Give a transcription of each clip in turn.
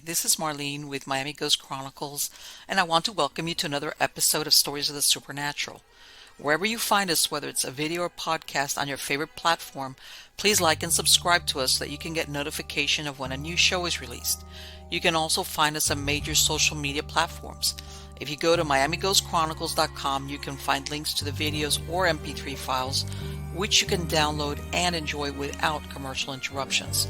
this is Marlene with Miami Ghost Chronicles, and I want to welcome you to another episode of Stories of the Supernatural. Wherever you find us, whether it's a video or podcast on your favorite platform, please like and subscribe to us so that you can get notification of when a new show is released. You can also find us on major social media platforms. If you go to miamighostchronicles.com, you can find links to the videos or MP3 files, which you can download and enjoy without commercial interruptions.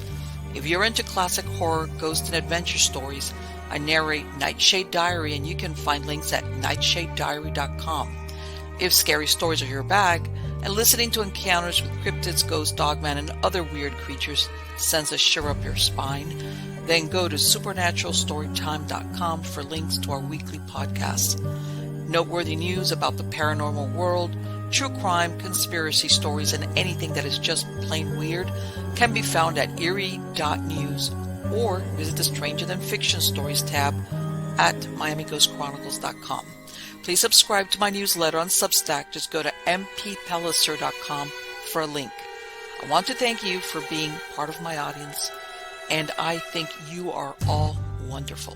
If you're into classic horror, ghost, and adventure stories, I narrate Nightshade Diary, and you can find links at nightshadediary.com. If scary stories are your bag, and listening to encounters with cryptids, ghosts, dogmen, and other weird creatures sends a shiver up your spine, then go to supernaturalstorytime.com for links to our weekly podcasts. Noteworthy news about the paranormal world, true crime, conspiracy stories, and anything that is just plain weird can be found at eerie.news or visit the Stranger Than Fiction Stories tab at miamighostchronicles.com. Please subscribe to my newsletter on Substack. Just go to mppellicer.com for a link. I want to thank you for being part of my audience, and I think you are all wonderful.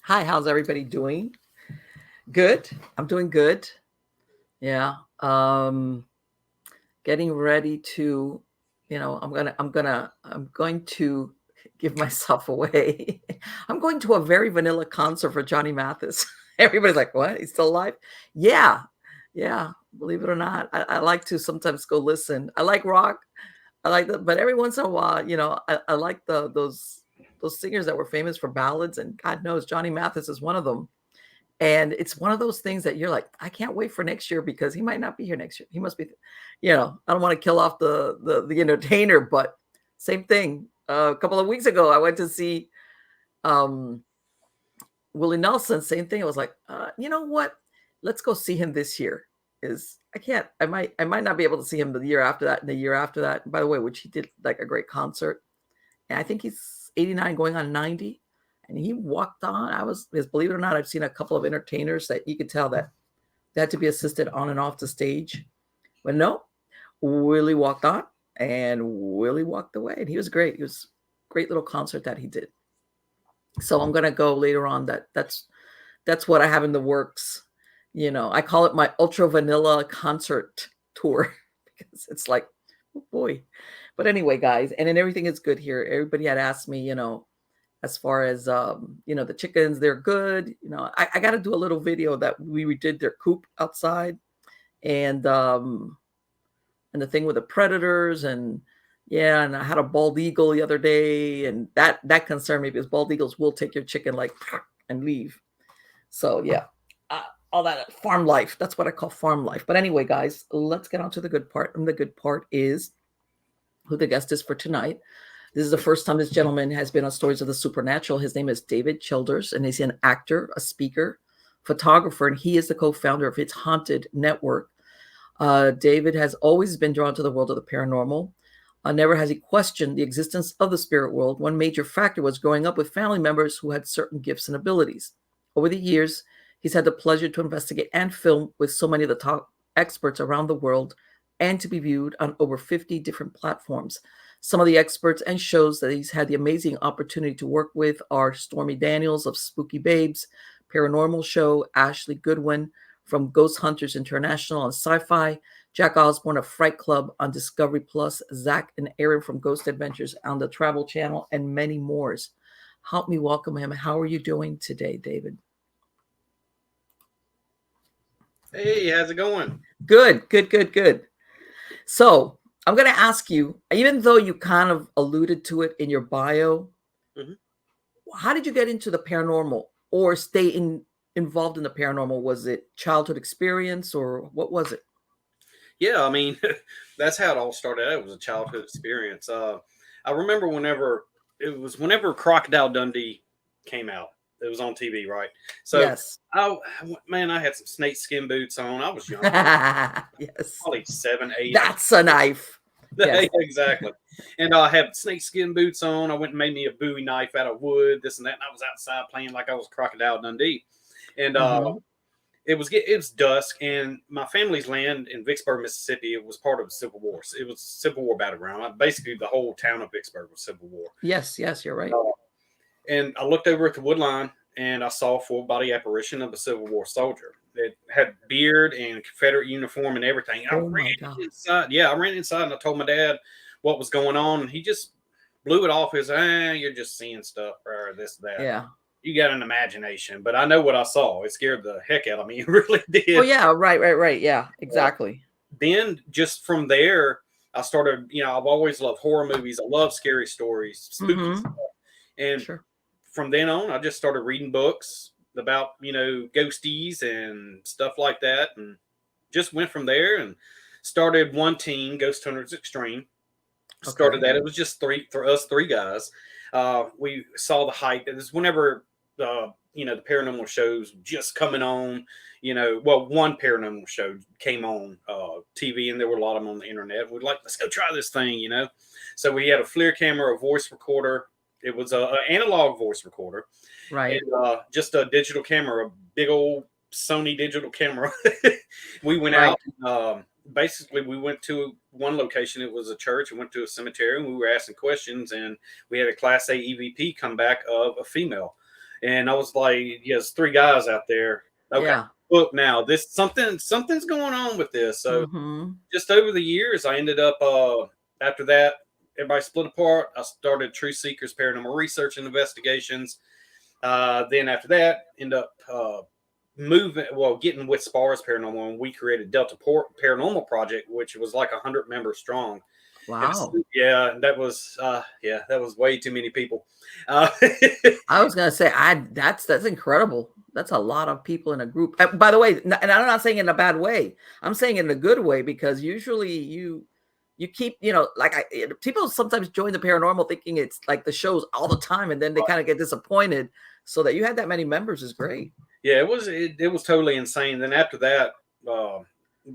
Hi, how's everybody doing? Good. I'm doing good. Yeah. Getting ready to, I'm going to give myself away. I'm going to a very vanilla concert for Johnny Mathis. Everybody's like, what? He's still alive? Yeah. Believe it or not, I like to sometimes go listen. I like rock. I like that, but every once in a while, I like those singers that were famous for ballads, and God knows Johnny Mathis is one of them. And it's one of those things that you're like, I can't wait for next year because he might not be here next year. He must be, I don't want to kill off the entertainer, but same thing. A couple of weeks ago, I went to see Willie Nelson. Same thing. I was like, you know what? Let's go see him this year. I might not be able to see him the year after that and the year after that. By the way, which he did like a great concert. And I think he's 89 going on 90. And he walked on. Believe it or not, I've seen a couple of entertainers that you could tell that they had to be assisted on and off the stage. But no, Willie walked on and Willie walked away. And he was great. It was a great little concert that he did. So I'm going to go later on. That's what I have in the works. I call it my ultra vanilla concert tour because it's like, oh boy. But anyway, guys, and then everything is good here. Everybody had asked me, as far as, the chickens, they're good. I got to do a little video that we redid their coop outside and the thing with the predators and I had a bald eagle the other day, and that concerned me because bald eagles will take your chicken and leave. So yeah, all that farm life. That's what I call farm life. But anyway, guys, let's get on to the good part. And the good part is who the guest is for tonight. This is the first time this gentleman has been on Stories of the Supernatural. His name is David Childers, and he's an actor, a speaker, photographer, and he is the co-founder of It's Haunted Network. David has always been drawn to the world of the paranormal. Never has he questioned the existence of the spirit world. One major factor was growing up with family members who had certain gifts and abilities. Over the years, he's had the pleasure to investigate and film with so many of the top experts around the world and to be viewed on over 50 different platforms. Some of the experts and shows that he's had the amazing opportunity to work with are Stormy Daniels of Spooky Babes, Paranormal Show, Ashley Goodwin from Ghost Hunters International on Sci-Fi, Jack Osborne of Fright Club on Discovery Plus, Zach and Aaron from Ghost Adventures on the Travel Channel, and many more. Help me welcome him. How are you doing today, David? Hey, how's it going? Good. So I'm going to ask you, even though you kind of alluded to it in your bio, How did you get into the paranormal or stay involved in the paranormal? Was it childhood experience or what was it? Yeah, I mean, that's how it all started out. It was a childhood experience. I remember whenever Crocodile Dundee came out. It was on TV, right? So, yes. I had some snake skin boots on. I was young. Yes. Probably 7, 8. That's a knife. Yes. Exactly. And I had snake skin boots on. I went and made me a Bowie knife out of wood, this and that. And I was outside playing like I was Crocodile Dundee. And it was dusk, and my family's land in Vicksburg, Mississippi, it was part of the Civil War. It was Civil War battleground. Basically, the whole town of Vicksburg was Civil War. Yes, you're right. And I looked over at the wood line and I saw a full body apparition of a Civil War soldier. It had beard and Confederate uniform and everything. I Oh ran my God. inside. Yeah, I ran inside and I told my dad what was going on. And he just blew it off. He was, you're just seeing stuff or this, that. Yeah. You got an imagination. But I know what I saw. It scared the heck out of me. It really Oh did. yeah. Right. Yeah, exactly. Then just from there, I started, I've always loved horror movies. I love scary stories, spooky stuff. And Sure. from then on, I just started reading books about, ghosties and stuff like that. And just went from there and started one team, Ghost Hunters Extreme. Started Okay. that. It was just three guys. We saw the hype. It was whenever, the paranormal shows just coming on, one paranormal show came on TV and there were a lot of them on the internet. We're like, let's go try this thing, So we had a FLIR camera, a voice recorder. It was an analog voice recorder, Right. and just a digital camera, a big old Sony digital camera. We went Right. out. Basically, we went to one location. It was a church. We went to a cemetery, and we were asking questions. And we had a Class A EVP come back of a female, and I was like, "Yes, three guys out there. Okay, Yeah. look now, this something's going on with this." So Mm-hmm. just over the years, I ended up after that, everybody split apart. I started True Seekers Paranormal Research and Investigations. Then after that, end up getting with Spars Paranormal, and we created Delta Port Paranormal Project, which was like 100 members strong. Wow. That was way too many people. I was gonna say, that's incredible. That's a lot of people in a group. By the way, and I'm not saying in a bad way. I'm saying in a good way, because usually you keep, people sometimes join the paranormal thinking it's like the shows all the time, and then they kind of get disappointed. So that you had that many members is great. Yeah, it was totally insane. Then after that,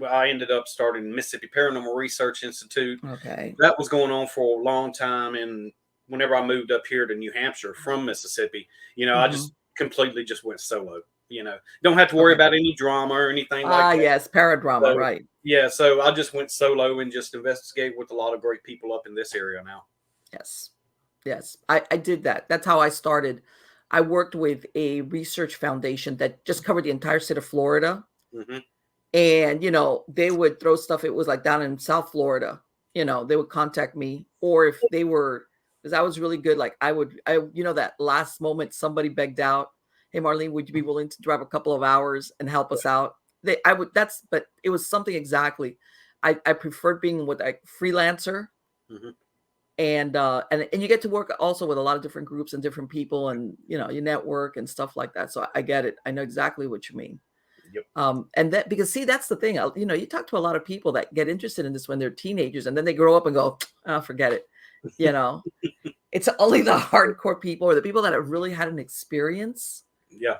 I ended up starting Mississippi Paranormal Research Institute. Okay. That was going on for a long time, and whenever I moved up here to New Hampshire from Mississippi, I just completely just went solo. Don't have to worry about any drama or anything like that. Yes, paradrama, So, right. yeah, so I just went solo and just investigate with a lot of great people up in this area now. Yes. I did that. That's how I started. I worked with a research foundation that just covered the entire state of Florida. Mm-hmm. And, they would throw stuff. It was like down in South Florida, they would contact me, or if they were, because I was really good. Like that last moment somebody begged out, "Hey, Marlene, would you be willing to drive a couple of hours and help us out?" But it was something exactly. I preferred being with a freelancer. Mm-hmm. And you get to work also with a lot of different groups and different people, and you network and stuff like that. So I get it. I know exactly what you mean. Yep. And that, because see, that's the thing. You talk to a lot of people that get interested in this when they're teenagers, and then they grow up and go, "Oh, forget it." It's only the hardcore people or the people that have really had an experience. Yeah.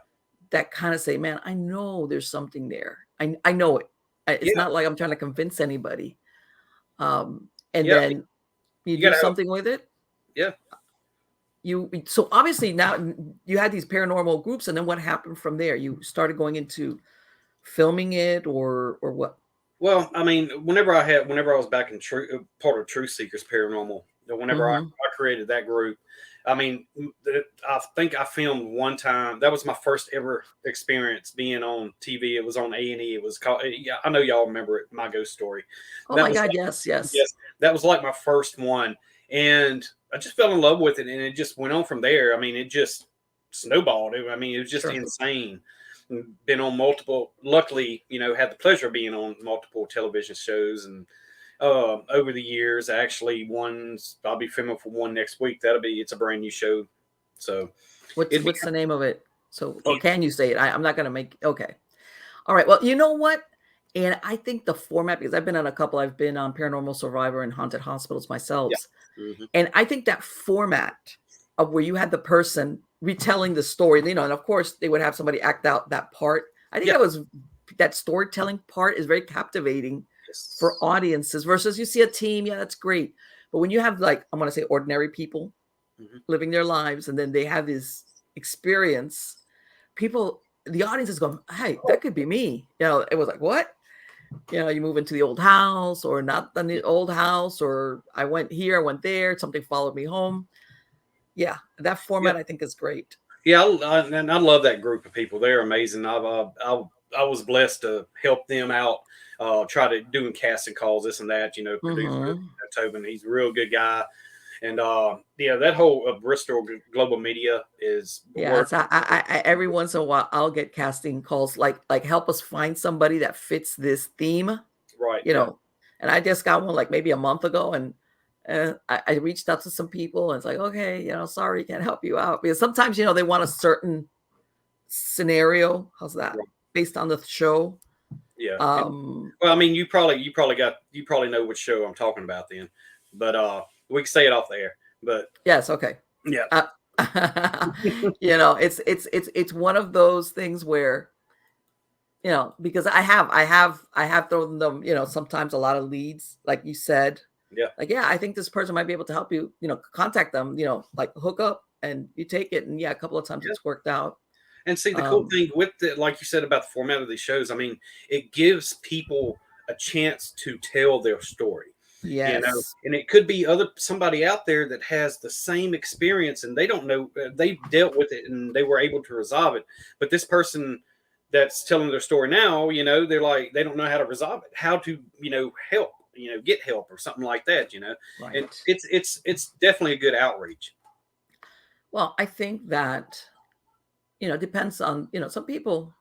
That kind of say, "Man, I know there's something there. I know it. It's not like I'm trying to convince anybody." And then you do something with it. Yeah. So obviously now you had these paranormal groups, and then what happened from there? You started going into filming it, or what? Well, I mean, whenever I was back in part of True Seekers Paranormal, whenever I created that group, I mean, I think I filmed one time. That was my first ever experience being on TV. It was on A&E. It was called, yeah, I know y'all remember it, My Ghost Story. Oh my God, yes. Yes, that was like my first one. And I just fell in love with it, and it just went on from there. I mean, it just snowballed. I mean, it was just insane. Been on multiple, luckily, had the pleasure of being on multiple television shows, and over the years, actually, I'll be filming for one next week. It's a brand new show. So what's the name of it? So, or can you say it? I'm not going to make, okay. All right. Well, you know what? And I think the format, because I've been on a couple, I've been on Paranormal Survivor and Haunted Hospitals myself. Yeah. Mm-hmm. And I think that format of where you had the person retelling the story, and of course they would have somebody act out that part. I think that storytelling part is very captivating for audiences versus you see a team. Yeah, that's great. But when you have, like, I'm going to say ordinary people living their lives, and then they have this experience, the audience is going, "Hey, that could be me." It was like, what? You move into the old house, or not in the old house, or I went here, I went there, something followed me home. Yeah, that Yeah, format I think is great. yeah, and I love that group of people. They're amazing. I was blessed to help them out. Try to doing casting calls, this and that. Producer Hmm. Tobin, he's a real good guy. And yeah, that whole Bristol Global Media is Yeah, work. so every once in a while I'll get casting calls like help us find somebody that fits this theme, Right. you Yeah. know. And I just got one like maybe a month ago, and I reached out to some people, and it's like, okay, sorry, can't help you out because sometimes they want a certain scenario. How's that? Right. Based on the show. Yeah. Um, Well, I mean, you probably know which show I'm talking about then, but we can say it off the air. But yes, okay. yeah, Uh, it's one of those things where because I have thrown them, sometimes a lot of leads, like you said, yeah. like, yeah, I think this person might be able to help you, contact them, like hook up and you take it. And yeah, a couple of times Yeah. it's worked out. And see, the cool Um, thing with the, like you said about the format of these shows, I mean, it gives people a chance to tell their story. yes, And it could be somebody out there that has the same experience and they don't know, they dealt with it and they were able to resolve it. But this person that's telling their story now, they're like, they don't know how to resolve it, how to, help, get help or something like that. And right. it's definitely a good outreach. Well, I think that, it depends on, some people,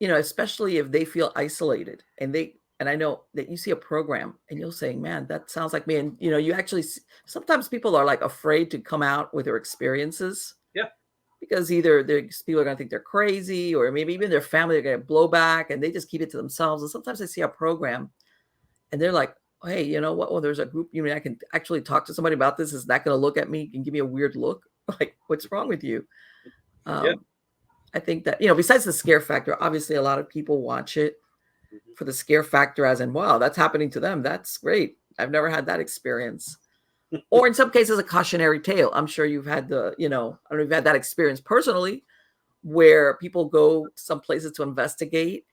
especially if they feel isolated and I know that you see a program and you'll say, man, that sounds like me. And, you actually, sometimes people are like afraid to come out with their experiences Yeah. because either people are going to think they're crazy or maybe even their family are going to blow back and they just keep it to themselves. And sometimes they see a program and they're like, hey, you know what? Well, there's a group, I can actually talk to somebody about this. Is not going to look at me and give me a weird look. Like, what's wrong with you? Yeah. Um, I think that, besides the scare factor, obviously a lot of people watch it Mhm. for the scare factor as in, wow, that's happening to them. That's great. I've never had that experience. Or in some cases, a cautionary tale. I'm sure you've had I don't know if you've had that experience personally where people go some places to investigate.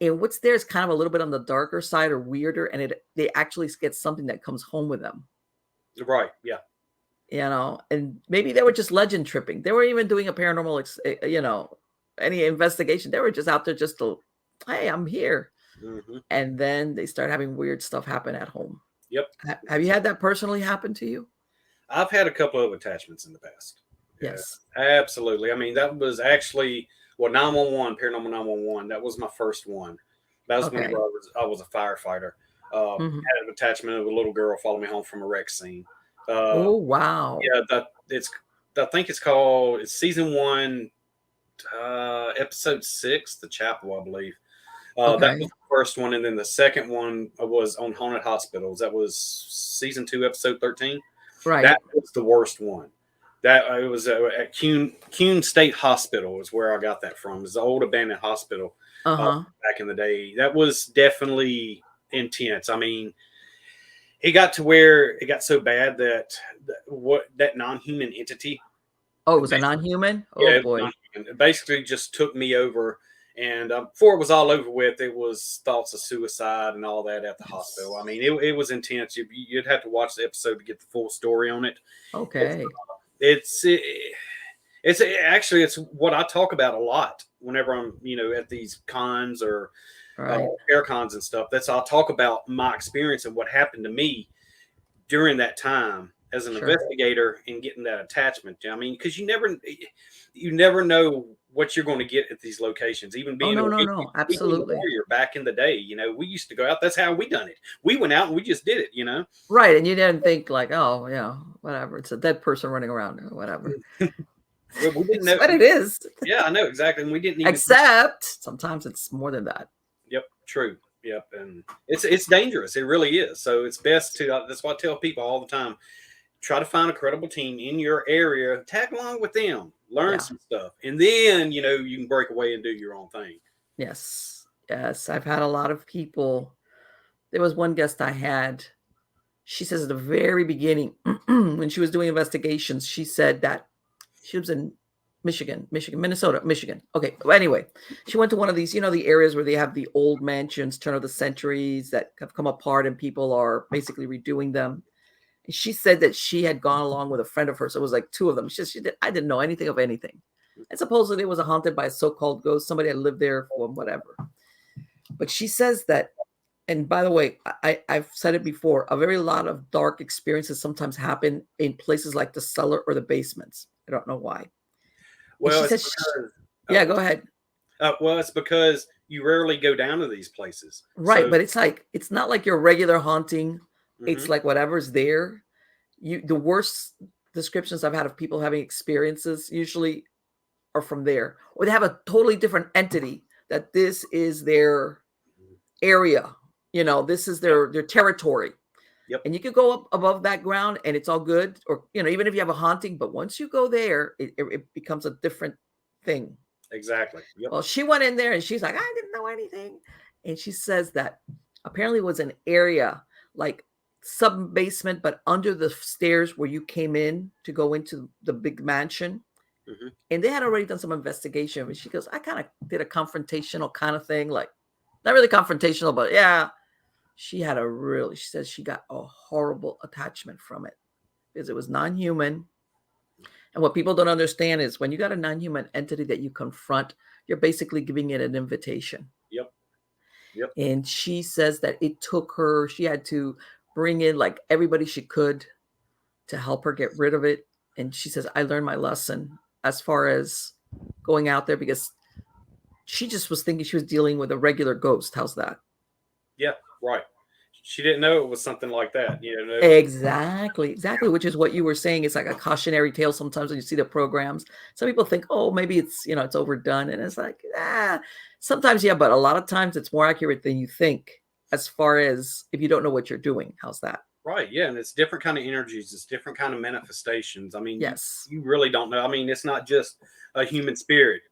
And what's there is kind of a little bit on the darker side or weirder. And they actually get something that comes home with them. Right. Yeah. And maybe they were just legend tripping. They weren't even doing a paranormal, any investigation. They were just out there just to, hey, I'm here. Hmm. And then they start having weird stuff happen at home. Yep. Have you had that personally happen to you? I've had a couple of attachments in the past. Yeah, Yes. absolutely. I mean, that was actually 911, paranormal 911. That was my first one. That was whenever Okay. I was a firefighter. Mhm. Had an attachment of a little girl following me home from a wreck scene. Oh, wow. Yeah, I think it's season one, episode 6, the chapel, I believe. That was Okay. the first one, and then the second one was on haunted hospitals. That was season 2, episode 13. Right. That was the worst one. That it was at Kuhn State Hospital is where I got that from. It's the old abandoned hospital Uh-huh. back in the day. That was definitely intense. I mean, it got to where it got so bad that that non-human entity, Oh, it was a basically, non-human? Oh, yeah, it was boy. non-human. It basically just took me over. And before it was all over with, it was thoughts of suicide and all that at the hospital. I Yes. mean, it was intense. You'd have to watch the episode to get the full story on it. Okay. It's it, it's actually it's what I talk about a lot whenever I'm at these cons or Right. air cons and stuff. That's I'll talk about my experience and what happened to me during that time as an Sure. investigator and getting that attachment. I mean, because you never know what you're going to get at these locations. Even Oh, being a no, no, no. weekend Absolutely. warrior back in the day, we used to go out. That's how we done it. We went out and we just did it. Right. And you didn't think like, oh, whatever. It's a dead person running around or whatever. We didn't It's know. what it is. Yeah, I know exactly. And we didn't even. Except sometimes it's more than that. Yep, true. Yep, and it's dangerous. It really is. So it's best to. That's what I tell people all the time. Try to find a credible team in your area. Tag along with them. Learn Yeah. some stuff, and then you can break away and do your own thing. Yes. Yes. I've had a lot of people. There was one guest I had. She says at the very beginning, when she was doing investigations, she said that she was in Minnesota, Michigan. Okay. Well, anyway, she went to one of these, the areas where they have the old mansions, turn of the centuries that have come apart and people are basically redoing them. And she said that she had gone along with a friend of hers. It was like two of them. I didn't know anything of anything. And supposedly it was haunted by a so-called ghost. Somebody had lived there for whatever. But she says that, and by the way, I've said it before, a very lot of dark experiences sometimes happen in places like the cellar or the basements. I don't know why. And Well, she it's says, because yeah, go ahead. well, it's because you rarely go down to these places. Right, So, but it's not like your regular haunting. It's mhm. like whatever's there. The worst descriptions I've had of people having experiences usually are from there, or they have a totally different entity that this is their area. This is Yep. their territory. Yep. And you could go up above that ground and it's all good, or even if you have a haunting, but once you go there, it becomes a different thing. Exactly. Yep. Well, she went in there and she's like, I didn't know anything. And she says that apparently it was an area like sub basement, but under the stairs where you came in to go into the big mansion. Hmm. And they had already done some investigation. And she goes, I kind of did a confrontational kind of thing, like not really confrontational, but yeah. She says she got a horrible attachment from it because it was non-human. And what people don't understand is when you got a non-human entity that you confront, you're basically giving it an invitation. Yep. Yep. And she says that it took her, she had to bring in like everybody she could to help her get rid of it. And she says, I learned my lesson as far as going out there because she just was thinking she was dealing with a regular ghost. How's that? Yeah. Right. She didn't know it was something like that. Exactly, which is what you were saying. It's like a cautionary tale sometimes when you see the programs. Some people think, oh, maybe it's overdone. And it's like, sometimes, yeah, but a lot of times it's more accurate than you think as far as if you don't know what you're doing. How's that? Right. Yeah. And it's different kind of energies. It's different kind of manifestations. I mean, Yes. you really don't know. I mean, it's not just a human spirit,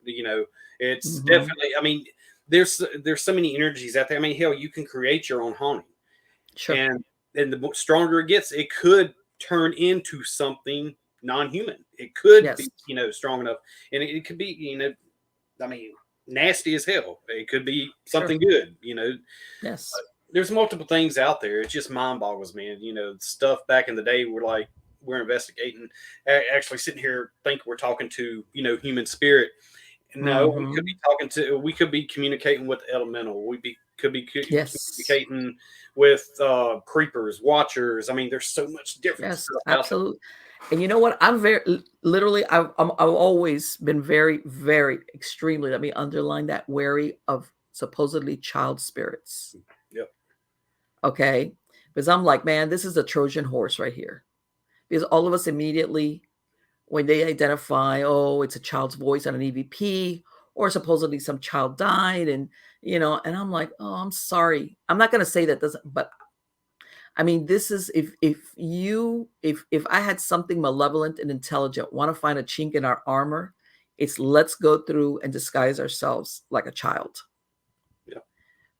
it's definitely, I mean, there's so many energies out there. I mean, hell, you can create your own haunting. Sure. And the stronger it gets, it could turn into something non-human. It could be, strong enough, and it could be, I mean, nasty as hell. It could be something good, Yes. There's multiple things out there. It just mind boggles me. Stuff back in the day, we're investigating, actually sitting here, think we're talking to, human spirit. No, we could be communicating with the elemental. Could be communicating with creepers, watchers. I mean, there's so much different Yes, stuff out there. absolutely. And you know what? I'm very literally. I've always been very, very extremely. Let me underline that, wary of supposedly child spirits. Yep. Okay, because I'm like, man, this is a Trojan horse right here. Because all of us immediately, when they identify, oh, it's a child's voice on an EVP, or supposedly some child died, and and I'm like, oh, I'm sorry. I'm not going to say that doesn't, but I mean, this is if I had something malevolent and intelligent, want to find a chink in our armor, it's let's go through and disguise ourselves like a child. Yeah.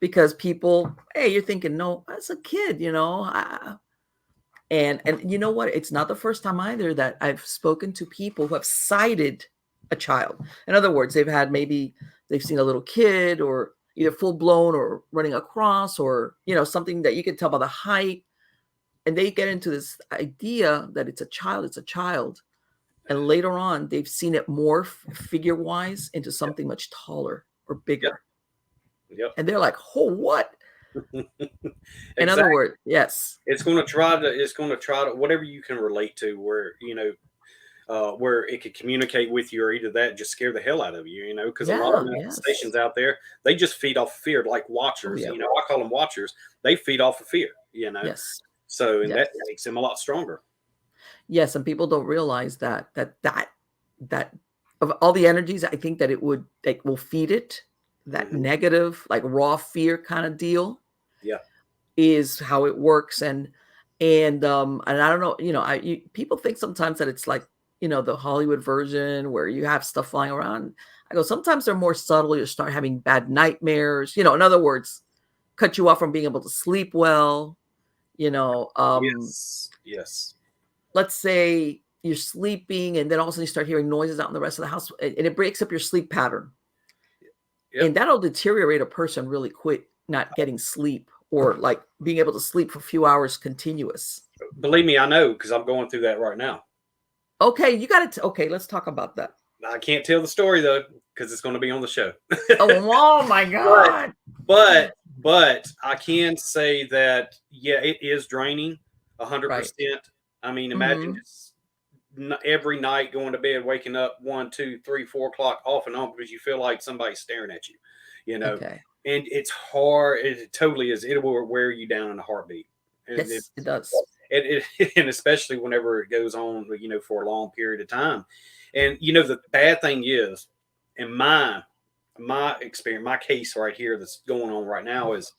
Because people, hey, you're thinking, no, as a kid, and you know what? It's not the first time either that I've spoken to people who have sighted a child. In other words, they've seen a little kid or either full blown or running across or, something that you can tell by the height. And they get into this idea that it's a child. And later on, they've seen it morph figure wise into something much taller or bigger. Yep. And they're like, oh, what? Exactly. In other words, yes. It's going to try to whatever you can relate to where it could communicate with you, or either that just scare the hell out of you, because a lot of manifestations out there, they just feed off fear, like watchers. I call them watchers. They feed off of fear, Yes. So that makes them a lot stronger. Yes, and people don't realize that of all the energies, I think that it will feed it. That negative, like raw fear kind of deal. Yeah. Is how it works. And I don't know, people think sometimes that it's like, the Hollywood version where you have stuff flying around. I go, sometimes they're more subtle. You start having bad nightmares, in other words, cut you off from being able to sleep well, yes. Let's say you're sleeping and then all of a sudden you start hearing noises out in the rest of the house and it breaks up your sleep pattern. Yep. And that'll deteriorate a person really quick, not getting sleep or like being able to sleep for a few hours continuous. Believe me, I know because I'm going through that right now. Okay, you got it. Okay, let's talk about that. I can't tell the story though because it's going to be on the show. Oh my but, God. but I can say that yeah, it is draining 100%. Right. I mean, imagine just every night going to bed, waking up 1, 2, 3, 4 o'clock off and on because you feel like somebody's staring at you, you know. Okay. And it's hard. It totally is. It will wear you down in a heartbeat. And Yes, it does. and especially whenever it goes on, for a long period of time. And the bad thing is, in my experience, my case right here that's going on right now is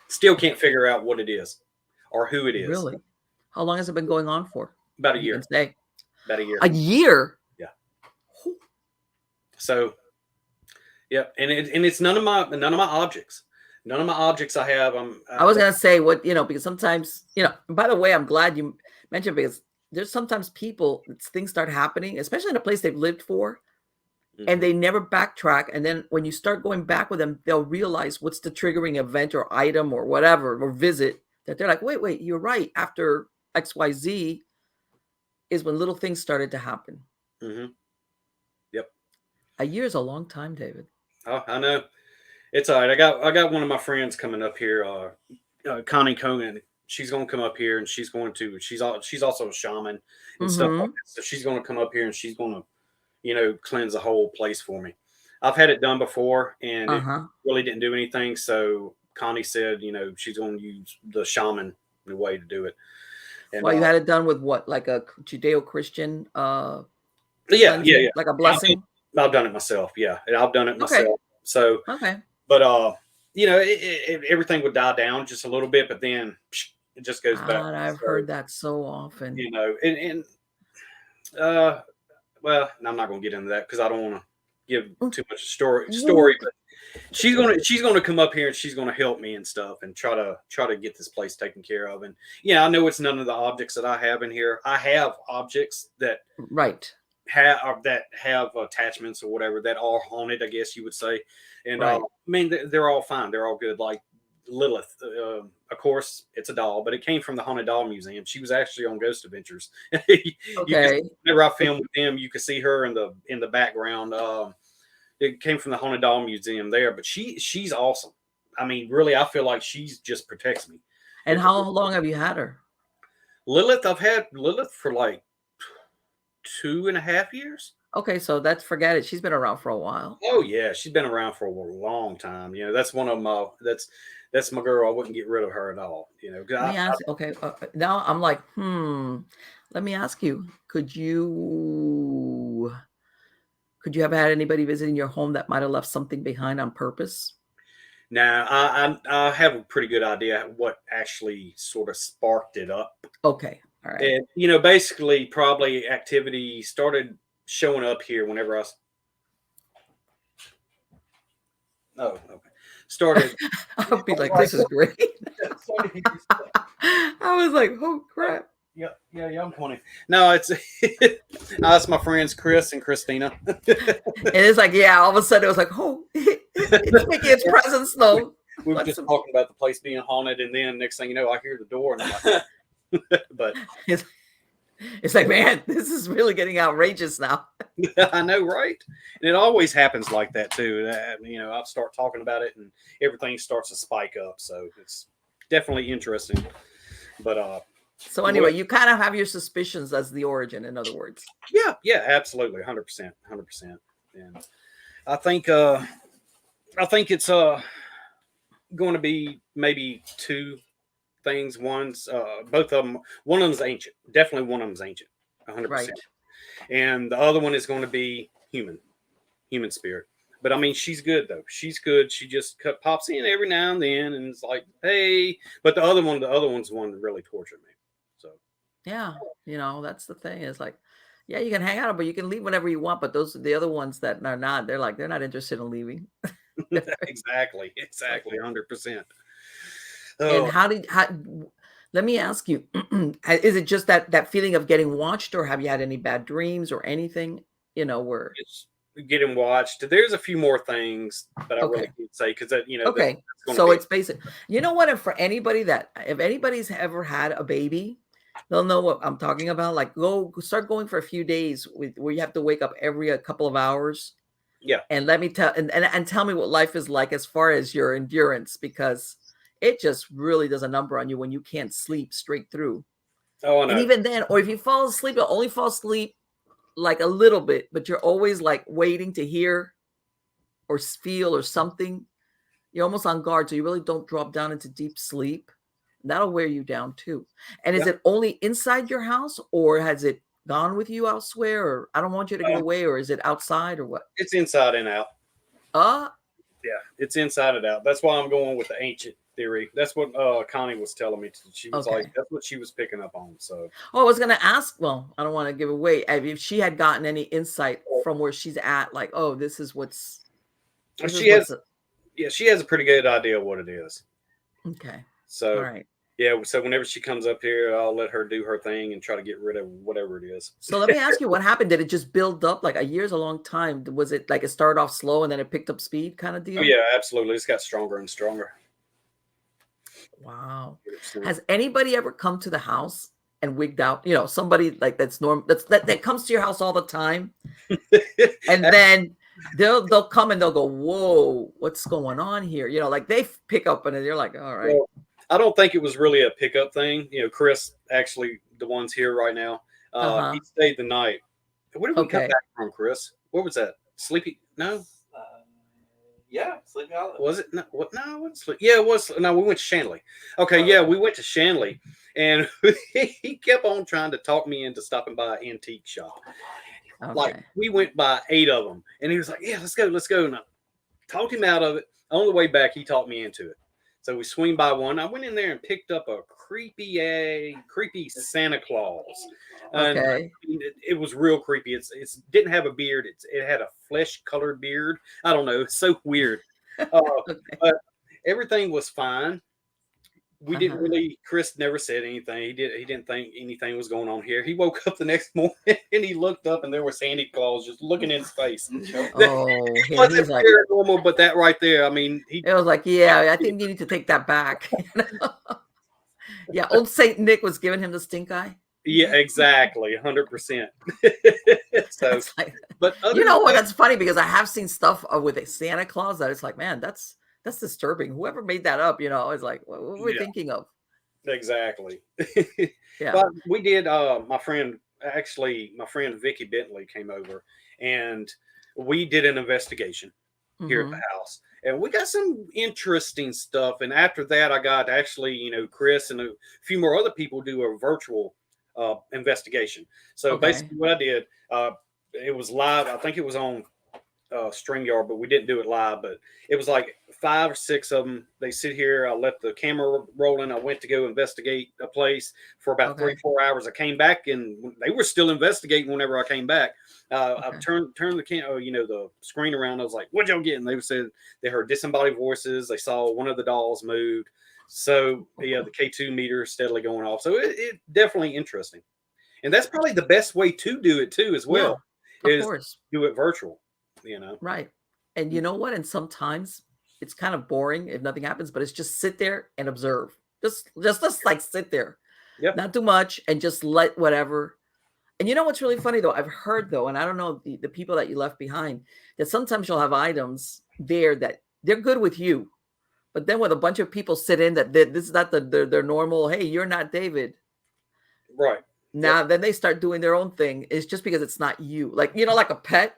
still can't figure out what it is or who it is. Really? How long has it been going on for? About a You year. can say. About a year. A year? Yeah. So, yeah, and it's none of my objects. None of my objects I have. I was gonna say what because sometimes By the way, I'm glad you mentioned because there's sometimes things start happening, especially in a place they've lived for, and they never backtrack. And then when you start going back with them, they'll realize what's the triggering event or item or whatever or visit that they're like, wait, you're right. After XYZ is when little things started to happen. Mm-hmm. Yep. A year is a long time, David. Oh, I know. It's all right. I got one of my friends coming up here, Connie Conan. She's going to come up here and she's also a shaman and stuff like that. So she's going to come up here and she's going to, cleanse the whole place for me. I've had it done before and it really didn't do anything. So Connie said, she's going to use the shaman way to do it. And, well, you had it done with what, like a Judeo-Christian? Yeah, like a blessing. I've done it myself. Yeah, I've done it myself. Okay. So okay, but everything would die down just a little bit, but then it just goes back. I've heard that so often. And well, I'm not going to get into that because I don't want to give too much story. But she's gonna come up here and she's gonna help me and stuff and try to get this place taken care of. And I know it's none of the objects that I have in here. I have objects that have attachments or whatever that are haunted, I guess you would say. And I mean, they're all fine. They're all good. Like Lilith, of course, it's a doll, but it came from the Haunted Doll Museum. She was actually on Ghost Adventures. Whenever I filmed with them, you could see her in the background. It came from the Haunted Doll Museum there, but she's awesome. I mean, really, I feel like she's just protects me. And how long have you had her? Lilith, I've had Lilith for like 2.5 years. Okay, so forget it. She's been around for a while. Oh yeah, she's been around for a long time. That's one of my that's my girl. I wouldn't get rid of her at all. Let me ask. Okay, now I'm like, let me ask you. Could you have had anybody visiting your home that might have left something behind on purpose? Now, I have a pretty good idea what actually sort of sparked it up. Okay, all right. And basically, probably activity started showing up here whenever I. Oh, okay. Started. I'll be like, this is great. I was like, oh crap. Yeah, I'm 20. No, it's that's my friends Chris and Christina. And it's like, all of a sudden it was like, oh, it's making its presence known. We were just talking about the place being haunted, and then next thing you know, I hear the door, and I'm like, but it's like, man, this is really getting outrageous now. I know, right? And it always happens like that too. I start talking about it, and everything starts to spike up. So it's definitely interesting. But so anyway, you kind of have your suspicions as the origin, in other words. Yeah, absolutely, 100%. And I think it's going to be maybe two things. Both of them. One of them's ancient. Definitely, one of them's ancient, 100%. Right. And the other one is going to be human spirit. But I mean, she's good though. She's good. She just pops in every now and then, and it's like, hey. But the other one's the one that really tortured me. So yeah, that's the thing. It's like, yeah, you can hang out, but you can leave whenever you want. But the other ones that are not, they're not interested in leaving. Exactly, 100%. And let me ask you, is it just that feeling of getting watched, or have you had any bad dreams or anything? Where getting watched. There's a few more things that I really Okay. can't say because that Okay. that's going to So be it's basic. You know what? And for anybody if anybody's ever had a baby, they'll know what I'm talking about. Like start going for a few days where you have to wake up every a couple of hours. yeah. And let me tell and tell me what life is like as far as your endurance, because it just really does a number on you when you can't sleep straight through. Oh, I And know. even then, or if you fall asleep, you'll only fall asleep like a little bit, but you're always like waiting to hear or feel or something. You're almost on guard, so you really don't drop down into deep sleep. That'll wear you down too. And is Yeah. it only inside your house, or has it gone with you elsewhere? Or I don't want you to get away, or is it outside, or what? It's inside and out. Uh Yeah, it's inside and out. That's why I'm going with the ancient theory. That's what Connie was telling me. She was like, okay. that's what she was picking up on. So Oh, I was gonna ask. Well, I don't want to give away if she had gotten any insight from where she's at. Like, oh, this is what's. This is she has, what's. yeah, she has a pretty good idea of what it is. Okay. All So right. yeah, so whenever she comes up here, I'll let her do her thing and try to get rid of whatever it is. So let me ask you, what happened? Did it just build up? Like a year's a long time. Was it like it started off slow and then it picked up speed, kind of Oh deal? yeah, absolutely. It's got stronger and stronger. Wow. 100%. Has anybody ever come to the house and wigged out? You know, somebody like that comes to your house all the time, and then they'll come and they'll go, "Whoa, what's going on here?" You know, like they pick up and you're like, "All right." Well, I don't think it was really a pickup thing. Chris, actually, the one's here right now. He Uh-huh. stayed the night. Where did we come Okay. back from, Chris? What was that? Sleepy? No, Yeah, Sleepy Hollow. was it? No, what? No, it wasn't Sleepy. Yeah, it was. No, we went to Shanley. Okay, yeah, we went to Shanley, and he kept on trying to talk me into stopping by an antique shop. Like Okay. we went by 8 of them, and he was like, "Yeah, let's go, let's go." And I talked him out of it. On the way back, he talked me into it. So we swing by one. I went in there and picked up a creepy Santa Claus, and Okay. it was real creepy. It's didn't have a beard. It had a flesh colored beard. I don't know. It's so weird. Uh, Okay. but everything was fine. We didn't Uh-huh. really. Chris never said anything. He didn't think anything was going on here. He woke up the next morning and he looked up and there was Santa Claus just looking in his face. Oh, It yeah. wasn't He's like, paranormal, but that right there. I mean, he. it was like, yeah, I think you need to take that back. Yeah, old Saint Nick was giving him the stink eye. Yeah, exactly, 100%. So, It's like, but you other than know what? that, That's funny because I have seen stuff with a Santa Claus that it's like, man, that's disturbing. Whoever made that up, is like, what were we yeah, thinking of? exactly. Yeah. But we did. My friend Vicky Bentley came over, and we did an investigation here at the Hmm. house, and we got some interesting stuff. And after that, I got actually, Chris and a few more other people do a virtual investigation. So Okay. basically, what I did, it was live. I think it was on StreamYard, but we didn't do it live. But it was like 5 or 6 of them. They sit here. I let the camera rolling. I went to go investigate a place for about three, Okay. 4 hours. I came back and they were still investigating whenever I came back. I Okay. turned the screen around. I was like, "What y'all getting?" They said they heard disembodied voices. They saw one of the dolls moved. So yeah, the K2 meter is steadily going off. So it definitely interesting, and that's probably the best way to do it too, as Yeah, well, of is course. do it virtual. You know. Right. And you know what? And sometimes it's kind of boring if nothing happens, but it's just sit there and observe. Just like sit there, Yep. not too much, and just let whatever. And you know what's really funny though? I've heard though, and I don't know the people that you left behind, that sometimes you'll have items there that they're good with you, but then when a bunch of people sit in this is not their normal. Hey, you're not David. Right. Yep. Now then they start doing their own thing. It's just because it's not you. Like like a pet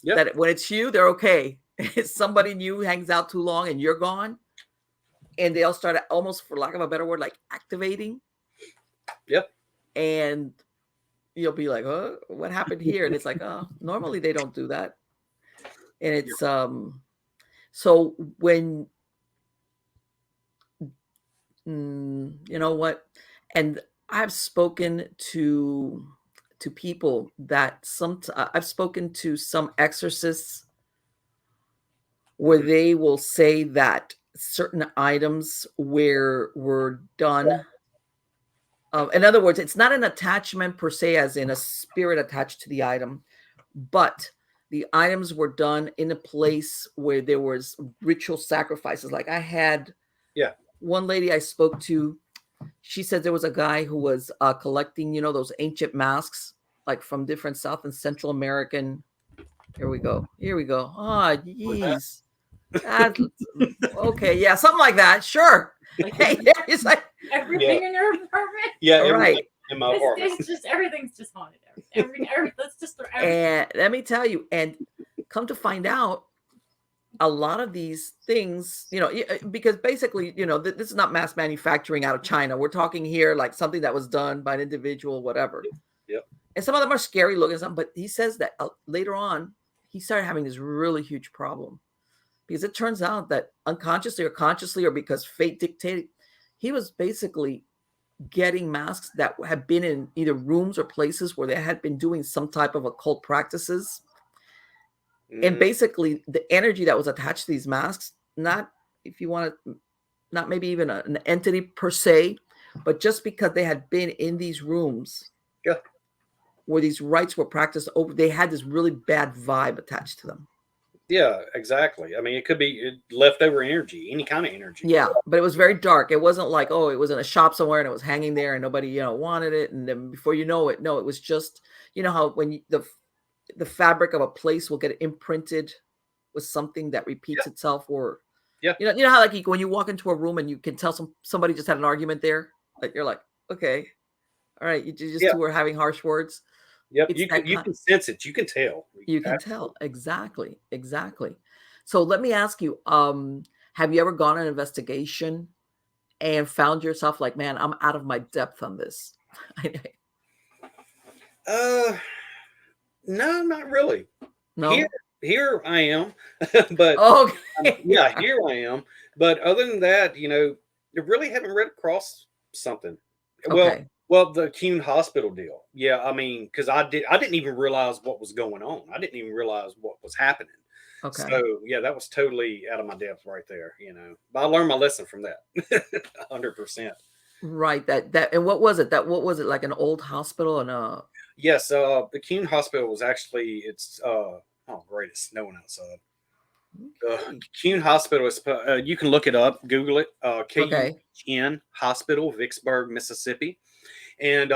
Yep. that when it's you, they're okay. If somebody new hangs out too long and you're gone, and they'll start almost, for lack of a better word, like activating, Yep. and you'll be like, "Oh, what happened here?" And it's like, "Oh, normally they don't do that." And it's so when you know what, and I've spoken to people that I've spoken to some exorcists where Mhm. they will say that certain items were done. In other words, it's not an attachment per se, as in a spirit attached to the item, but the items were done in a place where there was ritual sacrifices. Like I had Yeah. one lady I spoke to, she said there was a guy who was collecting, those ancient masks, like from different South and Central American. Here we go. Ah, geez. Okay, yeah, something like that. Sure. Like Hey, it's like everything in your apartment. Yeah, all everything right. in my apartment. It's just everything's just haunted. Everything. Let's just throw everything. And let me tell you, and come to find out, a lot of these things, because basically, this is not mass manufacturing out of China. We're talking here like something that was done by an individual, whatever. Yep. And some of them are scary looking, but he says that later on, he started having this really huge problem because it turns out that unconsciously or consciously, or because fate dictated, he was basically getting masks that had been in either rooms or places where they had been doing some type of occult practices. And basically the energy that was attached to these masks, not, if you want to, not maybe even an entity per se, but just because they had been in these rooms where these rites were practiced over, they had this really bad vibe attached to them. Yeah, exactly. I mean, it could be leftover energy, any kind of energy. Yeah, but it was very dark. It wasn't like, oh, it was in a shop somewhere and it was hanging there and nobody, wanted it. And then before you know it, no, it was just, how when the fabric of a place will get imprinted with something that repeats itself, or you know how like when you walk into a room and you can tell somebody just had an argument there, like you're like, okay, all right, you just two were having harsh words. Yep, you can sense it. You can tell. You can tell. Exactly. So let me ask you, have you ever gone on an investigation and found yourself like, man, I'm out of my depth on this? No, not really. No. Here I am, but okay. Here I am. But other than that, I really haven't read across something. Okay. Well, the Kuhn Hospital deal. Yeah, I mean, because I didn't even realize what was going on. I didn't even realize what was happening. Okay. So yeah, that was totally out of my depth right there. But I learned my lesson from that, 100%. Right. That and what was it? What was it, like an old hospital and Yes, the Kuhn Hospital was actually great, it's snowing outside. Kuhn Hospital is you can look it up, Google it. KUN Hospital, Vicksburg, Mississippi. And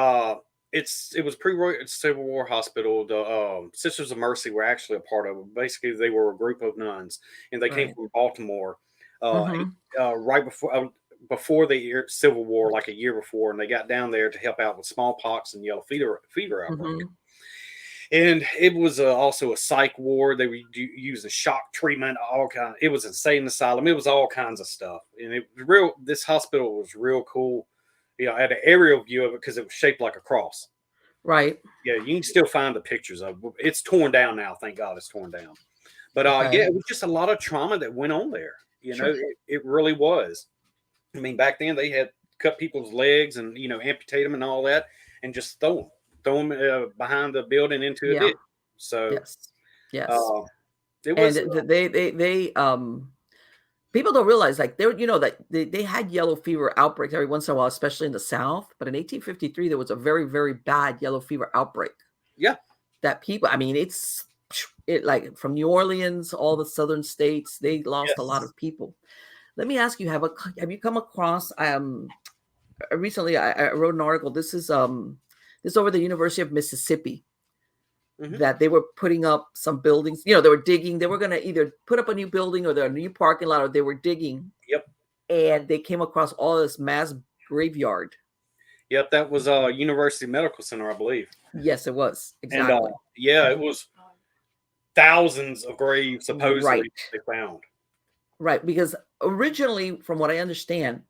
it was pre-Civil War hospital. The Sisters of Mercy were actually a part of it. Basically, they were a group of nuns, and they came from Baltimore right before the Civil War, like a year before, and they got down there to help out with smallpox and yellow fever outbreak. And it was also a psych ward. They were using shock treatment, all kind. It was insane asylum. It was all kinds of stuff, and this hospital was real cool. I had an aerial view of it because it was shaped like a cross. Right. Yeah, you can still find the pictures of it. It's torn down now. Thank God it's torn down. But it was just a lot of trauma that went on there. It really was. I mean, back then they had cut people's legs and amputate them and all that, and just throw them behind the building into a ditch. So yes, it was. And they people don't realize, like, that they had yellow fever outbreaks every once in a while, especially in the South. But in 1853, there was a very, very bad yellow fever outbreak. Yeah. That people, I mean, it like from New Orleans, all the southern states, they lost a lot of people. Let me ask you, have you come across, recently I wrote an article. This is over the University of Mississippi. That they were putting up some buildings. They were digging. They were going to either put up a new building or a new parking lot, or they were digging. Yep. And they came across all this mass graveyard. Yep, that was University Medical Center, I believe. Yes, it was. Exactly. And it was thousands of graves supposedly they found. Right, because originally, from what I understand,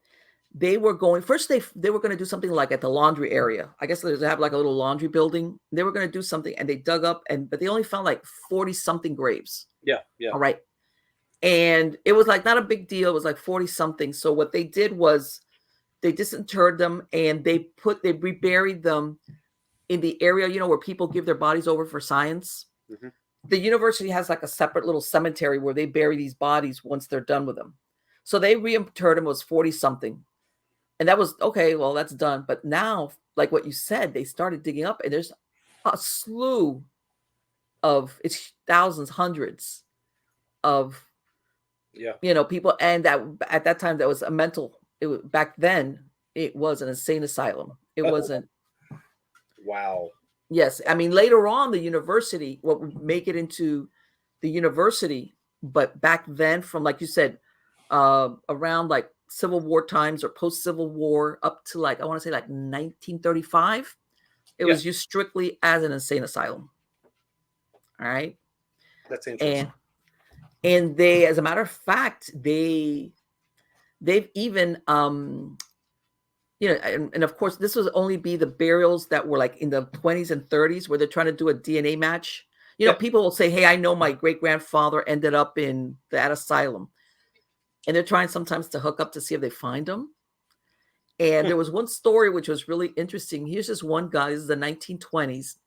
they were going first. They were going to do something like at the laundry area. I guess they have like a little laundry building. They were going to do something, and they dug up, but they only found like 40 something graves. Yeah. All right, and it was like not a big deal. It was like 40 something. So what they did was they disinterred them and they reburied them in the area, where people give their bodies over for science. The university has like a separate little cemetery where they bury these bodies once they're done with them. So they reinterred them. It was 40 something. And that was okay. Well, that's done. But now, like what you said, they started digging up, and there's a slew of it's thousands, hundreds of Yeah. people, and that at that time that was a mental. Back then it was an insane asylum. It Oh, wasn't. wow. Yes, I mean later on the university, what would make it into the university, but back then, from like you said, around like Civil War times or post Civil War up to like I want to say like 1935, it Yeah. was used strictly as an insane asylum. All right, That's interesting. and they, as a matter of fact, they've even and of course this was only be the burials that were like in the 20s and 30s where they're trying to do a DNA match. Yeah. People will say, hey, I know my great grandfather ended up in that asylum, and they're trying sometimes to hook up to see if they find him. And there was one story which was really interesting. Here's this one guy, this is the 1920s,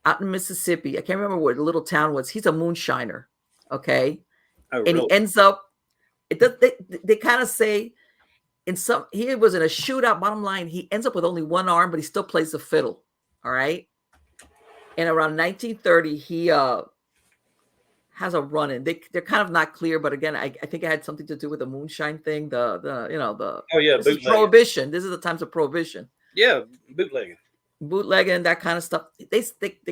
out in Mississippi. I can't remember what the little town was. He's a moonshiner, okay? Oh, And really? he ends up, they kind of say, he was in a shootout. Bottom line, he ends up with only one arm, but he still plays the fiddle. All right. And around 1930, he has a run in. They're kind of not clear, but again, I think it had something to do with the moonshine thing. Oh yeah, this is bootlegging. prohibition. This is the times of prohibition. Yeah, bootlegging. Bootlegging, that kind of stuff. They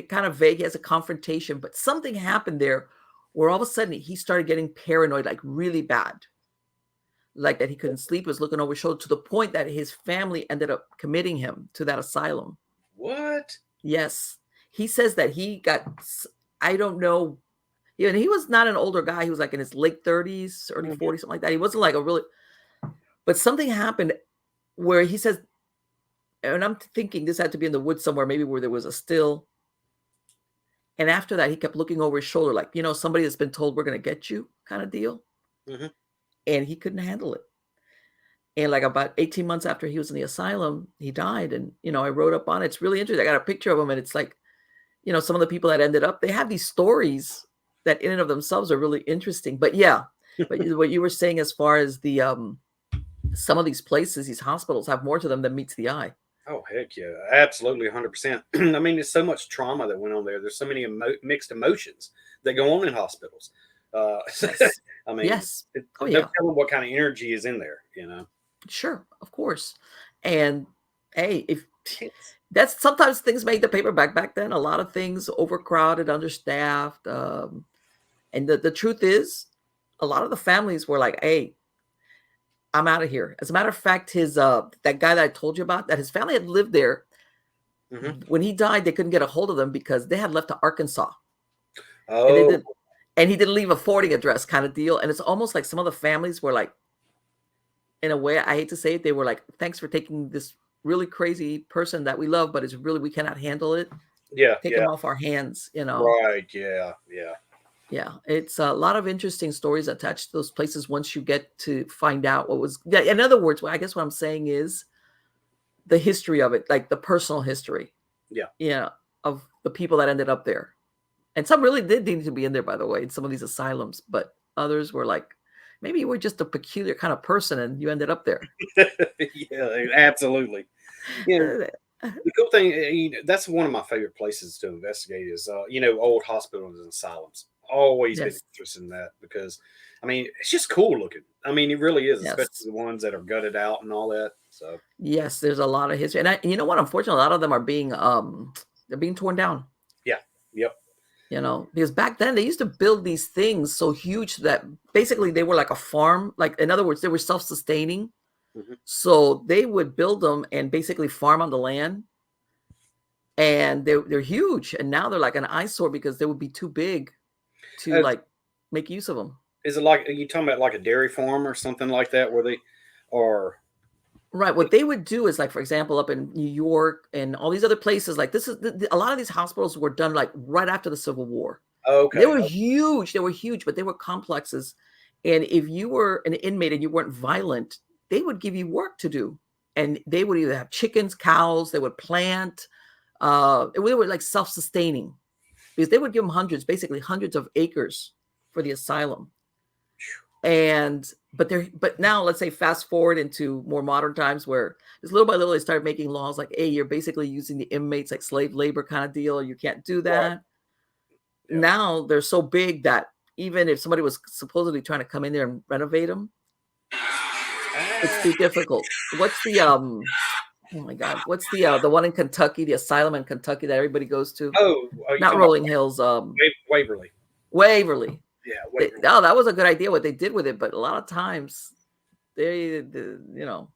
kind of vague. He has a confrontation, but something happened there where all of a sudden he started getting paranoid, like really bad. Like that he couldn't sleep, was looking over his shoulder, to the point that his family ended up committing him to that asylum. What? Yes. He says that he got, I don't know. And he was not an older guy. He was like in his late 30s, early 40s, something like that. He wasn't like a really, but something happened where he says, and I'm thinking this had to be in the woods somewhere, maybe where there was a still. And after that, he kept looking over his shoulder, like, somebody that's been told we're going to get you kind of deal. Mm-hmm. And he couldn't handle it. And like about 18 months after he was in the asylum, he died. And, I wrote up on it. It's really interesting. I got a picture of him, and it's like, some of the people that ended up, they have these stories that in and of themselves are really interesting. But yeah, but what you were saying as far as the, some of these places, these hospitals have more to them than meets the eye. Oh, heck yeah. Absolutely 100%. I mean, there's so much trauma that went on there. There's so many mixed emotions that go on in hospitals. Yes. I mean, yes. No telling what kind of energy is in there, Sure, of course. And hey, if that's sometimes things made the paperback back then, a lot of things overcrowded, understaffed. And the truth is, a lot of the families were like, hey, I'm out of here. As a matter of fact, his that guy that I told you about, that his family had lived there. Mm-hmm. When he died, they couldn't get a hold of them because they had left to Arkansas. Oh. And he didn't leave a forwarding address, kind of deal. And it's almost like some of the families were like, in a way, I hate to say it, they were like, thanks for taking this really crazy person that we love, but it's really, we cannot handle it. Yeah. Take him off our hands, Right. Yeah. Yeah. Yeah. It's a lot of interesting stories attached to those places once you get to find out what was. Yeah. In other words, I guess what I'm saying is the history of it, like the personal history. Yeah. Yeah. Of the people that ended up there. And some really did need to be in there, by the way, in some of these asylums, but others were like, maybe you were just a peculiar kind of person and you ended up there. Yeah, absolutely. The cool thing, that's one of my favorite places to investigate is, old hospitals and asylums. Always been interested in that because, I mean, it's just cool looking. I mean, it really is, especially the ones that are gutted out and all that. So yes, there's a lot of history, and you know what? Unfortunately, a lot of them are being they're being torn down. Yeah. Yep. Because back then they used to build these things so huge that basically they were like a farm. Like, in other words, they were self-sustaining. Mm-hmm. So they would build them and basically farm on the land. And they're huge. And now they're like an eyesore because they would be too big to like make use of them. Is it like, are you talking about like a dairy farm or something like that where they are? Right. What they would do is, like, for example, up in New York and all these other places, like this is a lot of these hospitals were done like right after the Civil War. Okay. They were huge. They were huge, but they were complexes. And if you were an inmate and you weren't violent, they would give you work to do. And they would either have chickens, cows, they would plant. They were like self-sustaining because they would give them basically hundreds of acres for the asylum. But now let's say fast forward into more modern times where just little by little they started making laws like, hey, you're basically using the inmates like slave labor kind of deal. You can't do that. now they're so big that even if somebody was supposedly trying to come in there and renovate them, it's too difficult. What's the oh my God, what's the one in Kentucky, the asylum in Kentucky that everybody goes to? Oh, are you Not talking Rolling about Hills, Waverly? Waverly. Yeah, They, Waverly. oh, that was a good idea what they did with it, but a lot of times you know,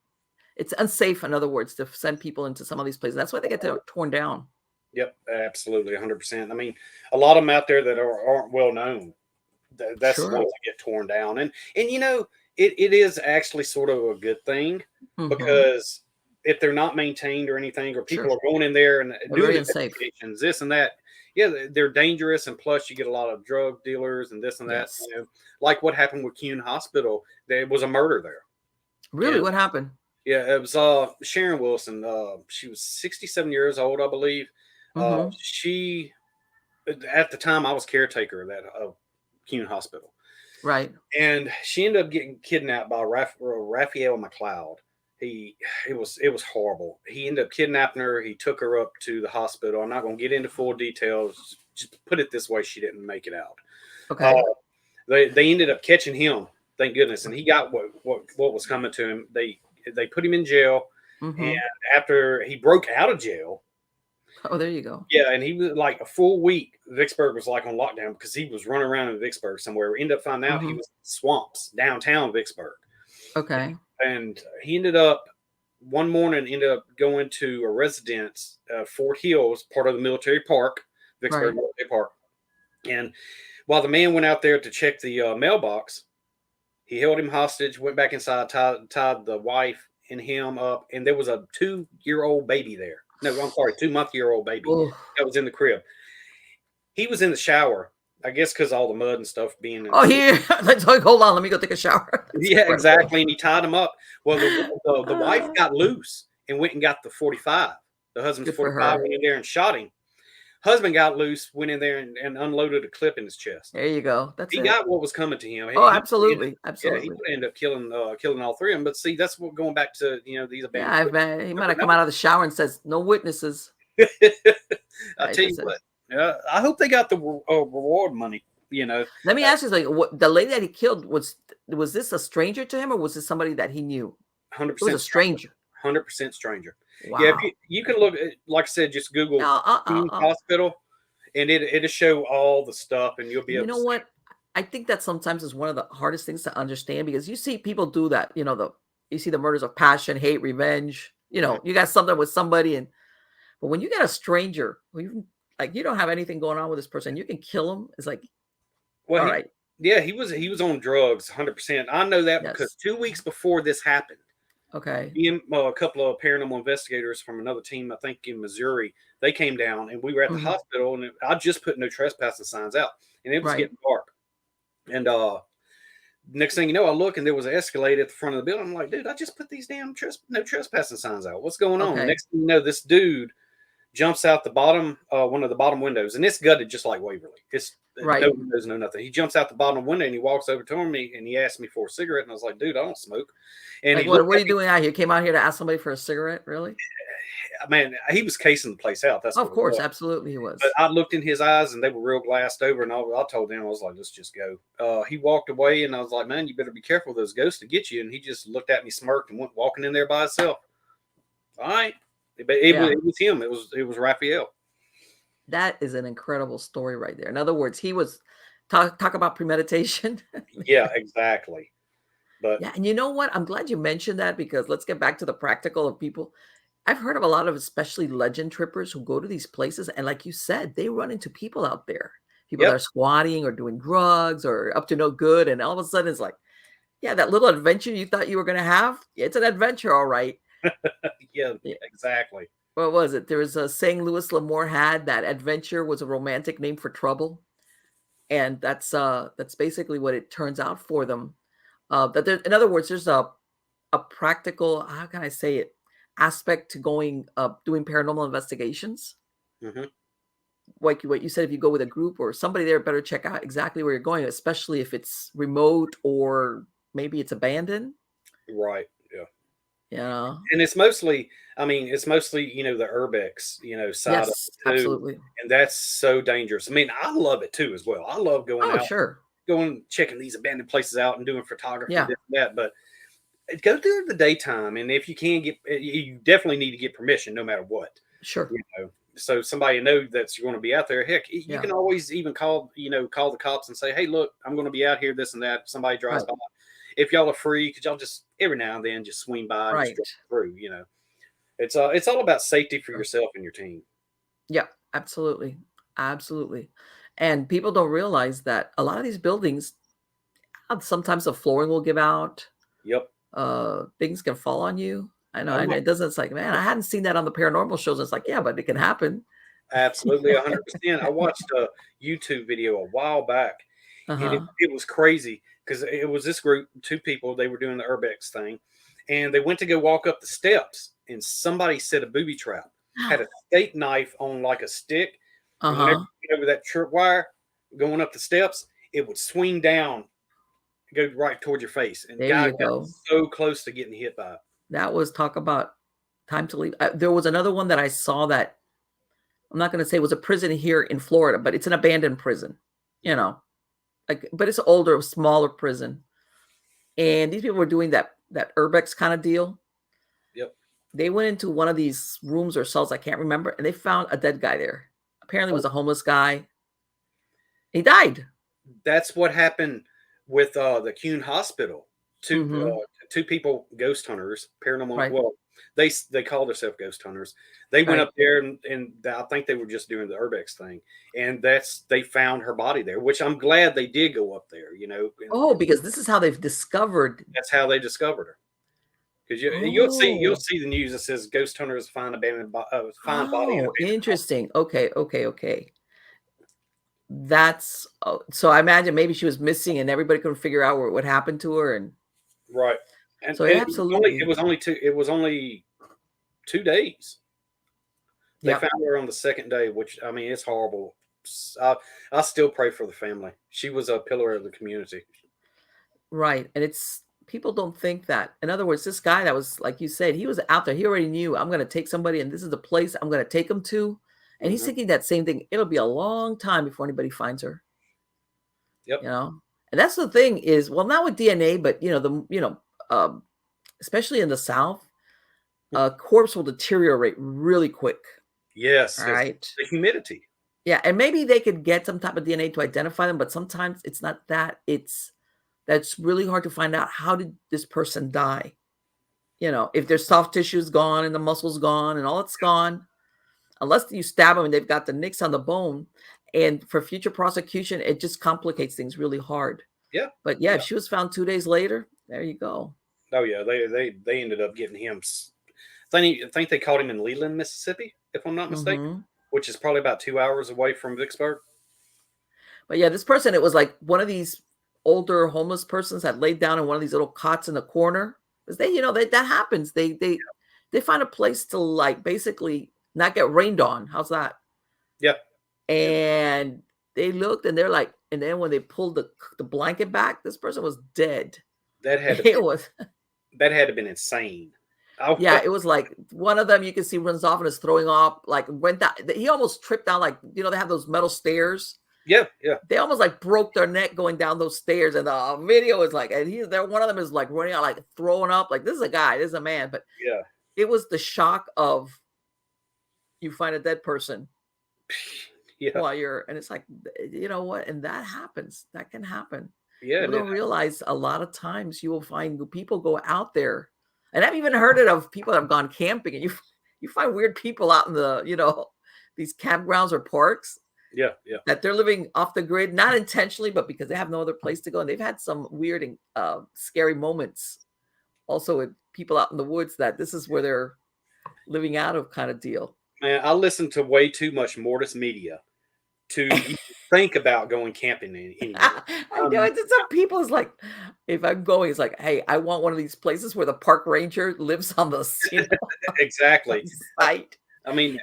it's unsafe, in other words, to send people into some of these places. That's why they get torn down. Yep, absolutely, 100%. I mean, a lot of them out there that aren't well known. That's the Sure. ones that get torn down, and you know, it is actually sort of a good thing Mhm. because if they're not maintained or anything, or people Sure. are going in there and They're doing very unsafe. investigations, this and that, yeah, they're dangerous, and plus you get a lot of drug dealers and this and that. Yes. You know, like what happened with Kuhn Hospital, there was a murder there. Really? And What happened? yeah, it was Sharon Wilson. She was 67 years old, I believe. Mm-hmm. She at the time I was caretaker of that Kuhn Hospital. Right. And she ended up getting kidnapped by Raphael McLeod. It was horrible. He ended up kidnapping her. He took her up to the hospital. I'm not going to get into full details. Just put it this way: she didn't make it out. Okay. They ended up catching him. Thank goodness, and he got what was coming to him. They put him in jail, Mm-hmm. and after he broke out of jail. Oh, there you go. Yeah, and he was like a full week. Vicksburg was like on lockdown because he was running around in Vicksburg somewhere. We ended up finding out he was in swamps downtown Vicksburg. Okay. And he ended up one morning going to a residence, Fort Hills, part of the military park, Vicksburg Military Park. And while the man went out there to check the mailbox, he held him hostage, went back inside, tied the wife and him up, and there was a 2-year-old baby there. No, I'm sorry, 2-month-old baby that was in the crib. He was in the shower, I guess, because all the mud and stuff being. Oh, here. Let's like, hold on. Let me go take a shower. Yeah, incredible. Exactly. And he tied him up. Well, the wife got loose and went and got the 45. The husband's 45 went in there and shot him. Husband got loose, went in there and unloaded a clip in his chest. There you go. He got what was coming to him. Oh, absolutely, absolutely. Yeah, he would end up killing all three of them. But see, that's what going back to these abandoned. Yeah, he might have come out of the shower and says no witnesses. I tell you what. I hope they got the reward money. Let me ask you something. The lady that he killed was this a stranger to him, or was this somebody that he knew? 100%. It was a stranger. 100% stranger. Wow. Yeah, you can look at, like I said, just Google hospital, and it'll show all the stuff, and you'll be able. You know what? I think that sometimes is one of the hardest things to understand because you see people do that. You see the murders of passion, hate, revenge. You got something with somebody, but when you got a stranger, you don't have anything going on with this person, you can kill him. It's like, well, all right. Yeah, he was on drugs, 100%. I know that because 2 weeks before this happened. Okay. Me and a couple of paranormal investigators from another team, I think in Missouri, they came down and we were at the hospital, and I just put no trespassing signs out, and it was getting dark. And next thing you know, I look and there was an escalator at the front of the building. I'm like, dude, I just put these damn no trespassing signs out. What's going on? Next thing you know, this dude jumps out the bottom, one of the bottom windows, and it's gutted just like Waverly. It's no windows, no nothing. He jumps out the bottom window and he walks over to me and he asked me for a cigarette, and I was like, dude, I don't smoke. And what are you doing out here? Came out here to ask somebody for a cigarette? Really? Man, he was casing the place out. That's of course, absolutely he was. But I looked in his eyes and they were real glassed over, and I told him, I was like, let's just go. He walked away, and I was like, man, you better be careful of those ghosts to get you. And he just looked at me, smirked, and went walking in there by himself. All right. But it was him. It was Raphael. That is an incredible story right there. In other words, he was talk about premeditation. Yeah, exactly. But yeah, and you know what? I'm glad you mentioned that, because let's get back to the practical of people. I've heard of a lot of especially legend trippers who go to these places, and like you said, they run into people out there. People that are squatting or doing drugs or up to no good, and all of a sudden it's like, yeah, that little adventure you thought you were going to have, it's an adventure, all right. yeah, exactly. What was it? There was a saying Louis L'Amour had, that adventure was a romantic name for trouble, and that's basically what it turns out for them. In other words, there's a practical, how can I say it, aspect to going doing paranormal investigations. Like what you said, if you go with a group or somebody there, better check out exactly where you're going, especially if it's remote or maybe it's abandoned. Right. Yeah. You know? And it's mostly, I mean, it's mostly, the urbex, side of Yes, it too. absolutely. And that's so dangerous. I mean, I love it too as well. I love going Oh, out, sure. going checking these abandoned places out and doing photography, Yeah, this and that. But go through the daytime, and if you can get, you definitely need to get permission, no matter what. sure. So somebody know that you're going to be out there. Heck, you Yeah, can always even call the cops and say, "Hey, look, I'm going to be out here, this and that." Somebody drives right, by. If y'all are free, could y'all just every now and then just swing by and just right. drive through? It's all about safety for Sure. yourself and your team. Yeah, absolutely. Absolutely. And people don't realize that a lot of these buildings, sometimes the flooring will give out, Yep. things can fall on you. I know, Oh and my, it doesn't, it's like, man, I hadn't seen that on the paranormal shows. It's like, yeah, but it can happen. absolutely, 100%. I watched a YouTube video a while back, and it, Uh-huh. it was crazy because it was this group, two people, they were doing the urbex thing, and they went to go walk up the steps, and somebody set a booby trap, had a steak knife on like a stick, and whenever Uh-huh. you get over that trip wire going up the steps, it would swing down, go right toward your face, and There guy you got go. so close to getting hit by it. That was talk about time to leave. There was another one that I saw that I'm not going to say was a prison here in Florida, but it's an abandoned prison, you Mhm. know, like, but it's an older, smaller prison. And these people were doing that urbex kind of deal. Yep. They went into one of these rooms or cells, I can't remember, and they found a dead guy there. Apparently, it was Oh, a homeless guy. He died. that's what happened with the Kuhn Hospital. Hmm. Two people, ghost hunters, paranormal. Right, Well, they call themselves ghost hunters. They went right. up there and I think they were just doing the urbex thing, and they found her body there, which I'm glad they did go up there. Oh, because this is how they've discovered. That's how they discovered her. Because you'll Oh, see the news that says ghost hunters find body in oh, abandoned hospital. interesting. Okay, okay, okay. That's so I imagine maybe she was missing and everybody couldn't figure out what happened to her. And Right, and so, yeah, absolutely. it was only 2 days. They Yep. found her on the second day, which I mean, it's horrible. I still pray for the family. She was a pillar of the community. Right. And it's people don't think that. In other words, this guy that was, like you said, he was out there. He already knew I'm going to take somebody and this is the place I'm going to take him to. And he's Hmm. thinking that same thing. It'll be a long time before anybody finds her, Yep. you know? And that's the thing is, well, not with DNA, but um, especially in the South, a corpse will deteriorate really quick. Yes, All it's right. the humidity. Yeah. And maybe they could get some type of DNA to identify them, but sometimes it's not that. That's really hard to find out. How did this person die? If their soft tissue's gone and the muscle's gone and all it's gone, unless you stab them and they've got the nicks on the bone. And for future prosecution, it just complicates things really hard. Yeah. But yeah, Yeah. if she was found 2 days later, there you go. Oh yeah. They ended up getting him. I think they caught him in Leland, Mississippi, if I'm not mistaken, Hmm. which is probably about 2 hours away from Vicksburg. But yeah, this person, it was like one of these older homeless persons had laid down in one of these little cots in the corner. Because that happens. They find a place to like basically not get rained on. How's that? Yeah. Yeah. And they looked and they're like, and then when they pulled the blanket back, this person was dead. That had to It was, that had to been insane. I, yeah, it was like one of them you can see runs off and is throwing off, like went down. He almost tripped down, like, they have those metal stairs. yeah. Yeah. They almost like broke their neck going down those stairs. And the video is like, and he's there. One of them is like running out, like throwing up, like this is a guy, this is a man. But Yeah. it was the shock of you find a dead person Yeah. while and it's like, you know what? And that happens. That can happen. Yeah. People And don't realize a lot of times you will find people go out there, and I've even heard it of people that have gone camping, and you find weird people out in these campgrounds or parks yeah. Yeah. that they're living off the grid, not intentionally, but because they have no other place to go, and they've had some weird and scary moments. Also, with people out in the woods, that this is where they're living out of, kind of deal. Man, I listen to way too much Mortis media to even think about going camping anymore. I know it's some people. It's like, if I'm going, it's like, hey, I want one of these places where the park ranger lives on the Exactly. site. I mean,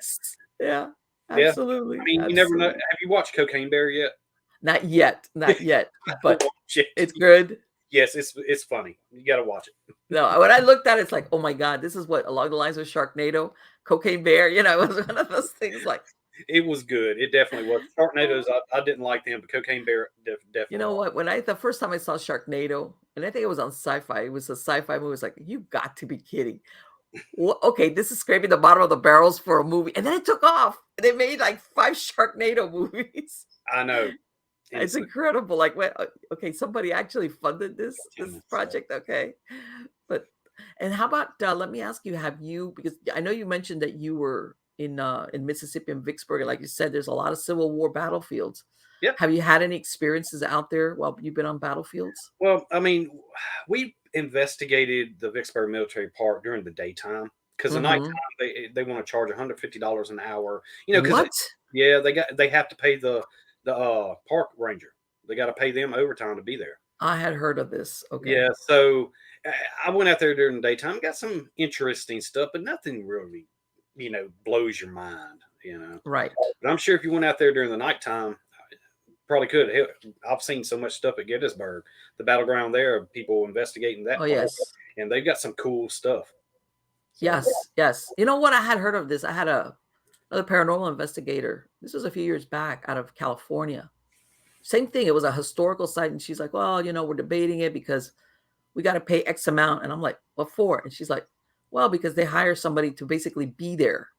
Yeah, yeah. absolutely. I mean, you never know. Have you watched Cocaine Bear yet? Not yet, but Watch it. it's good. Yes, it's funny. You got to watch it. No, when I looked at it, it's like, oh my God, this is what along the lines of Sharknado, Cocaine Bear. You know, it was one of those things like, It was good. It definitely was. Sharknadoes, I didn't like them, but Cocaine Bear definitely. you know what? When the first time I saw Sharknado, and I think it was on Sci-Fi, it was a Sci-Fi movie. It was like, you got to be kidding. Well, okay, this is scraping the bottom of the barrels for a movie, and then it took off. They made like 5 Sharknado movies. I know. It's incredible. Like, okay, somebody actually funded this project. Okay, but and how about let me ask you, have you, because I know you mentioned that you were in Mississippi and Vicksburg, and like you said, there's a lot of Civil War battlefields. Yeah. Have you had any experiences out there while you've been on battlefields? Well, I mean, we investigated the Vicksburg Military Park during the daytime because the nighttime they want to charge $150 an hour. You know, because yeah, they have to pay the park ranger. They got to pay them overtime to be there. I had heard of this. Okay. Yeah, so I went out there during the daytime, got some interesting stuff, but nothing really, blows your mind. Right. But I'm sure if you went out there during the nighttime, probably could. I've seen so much stuff at Gettysburg, the battleground there, of people investigating that. Oh, yes. And they've got some cool stuff. Yes, yes. You know what? I had heard of this. I had another paranormal investigator. This was a few years back out of California. Same thing. It was a historical site. And she's like, well, we're debating it because we got to pay X amount. And I'm like, what for? And she's like, well, because they hire somebody to basically be there.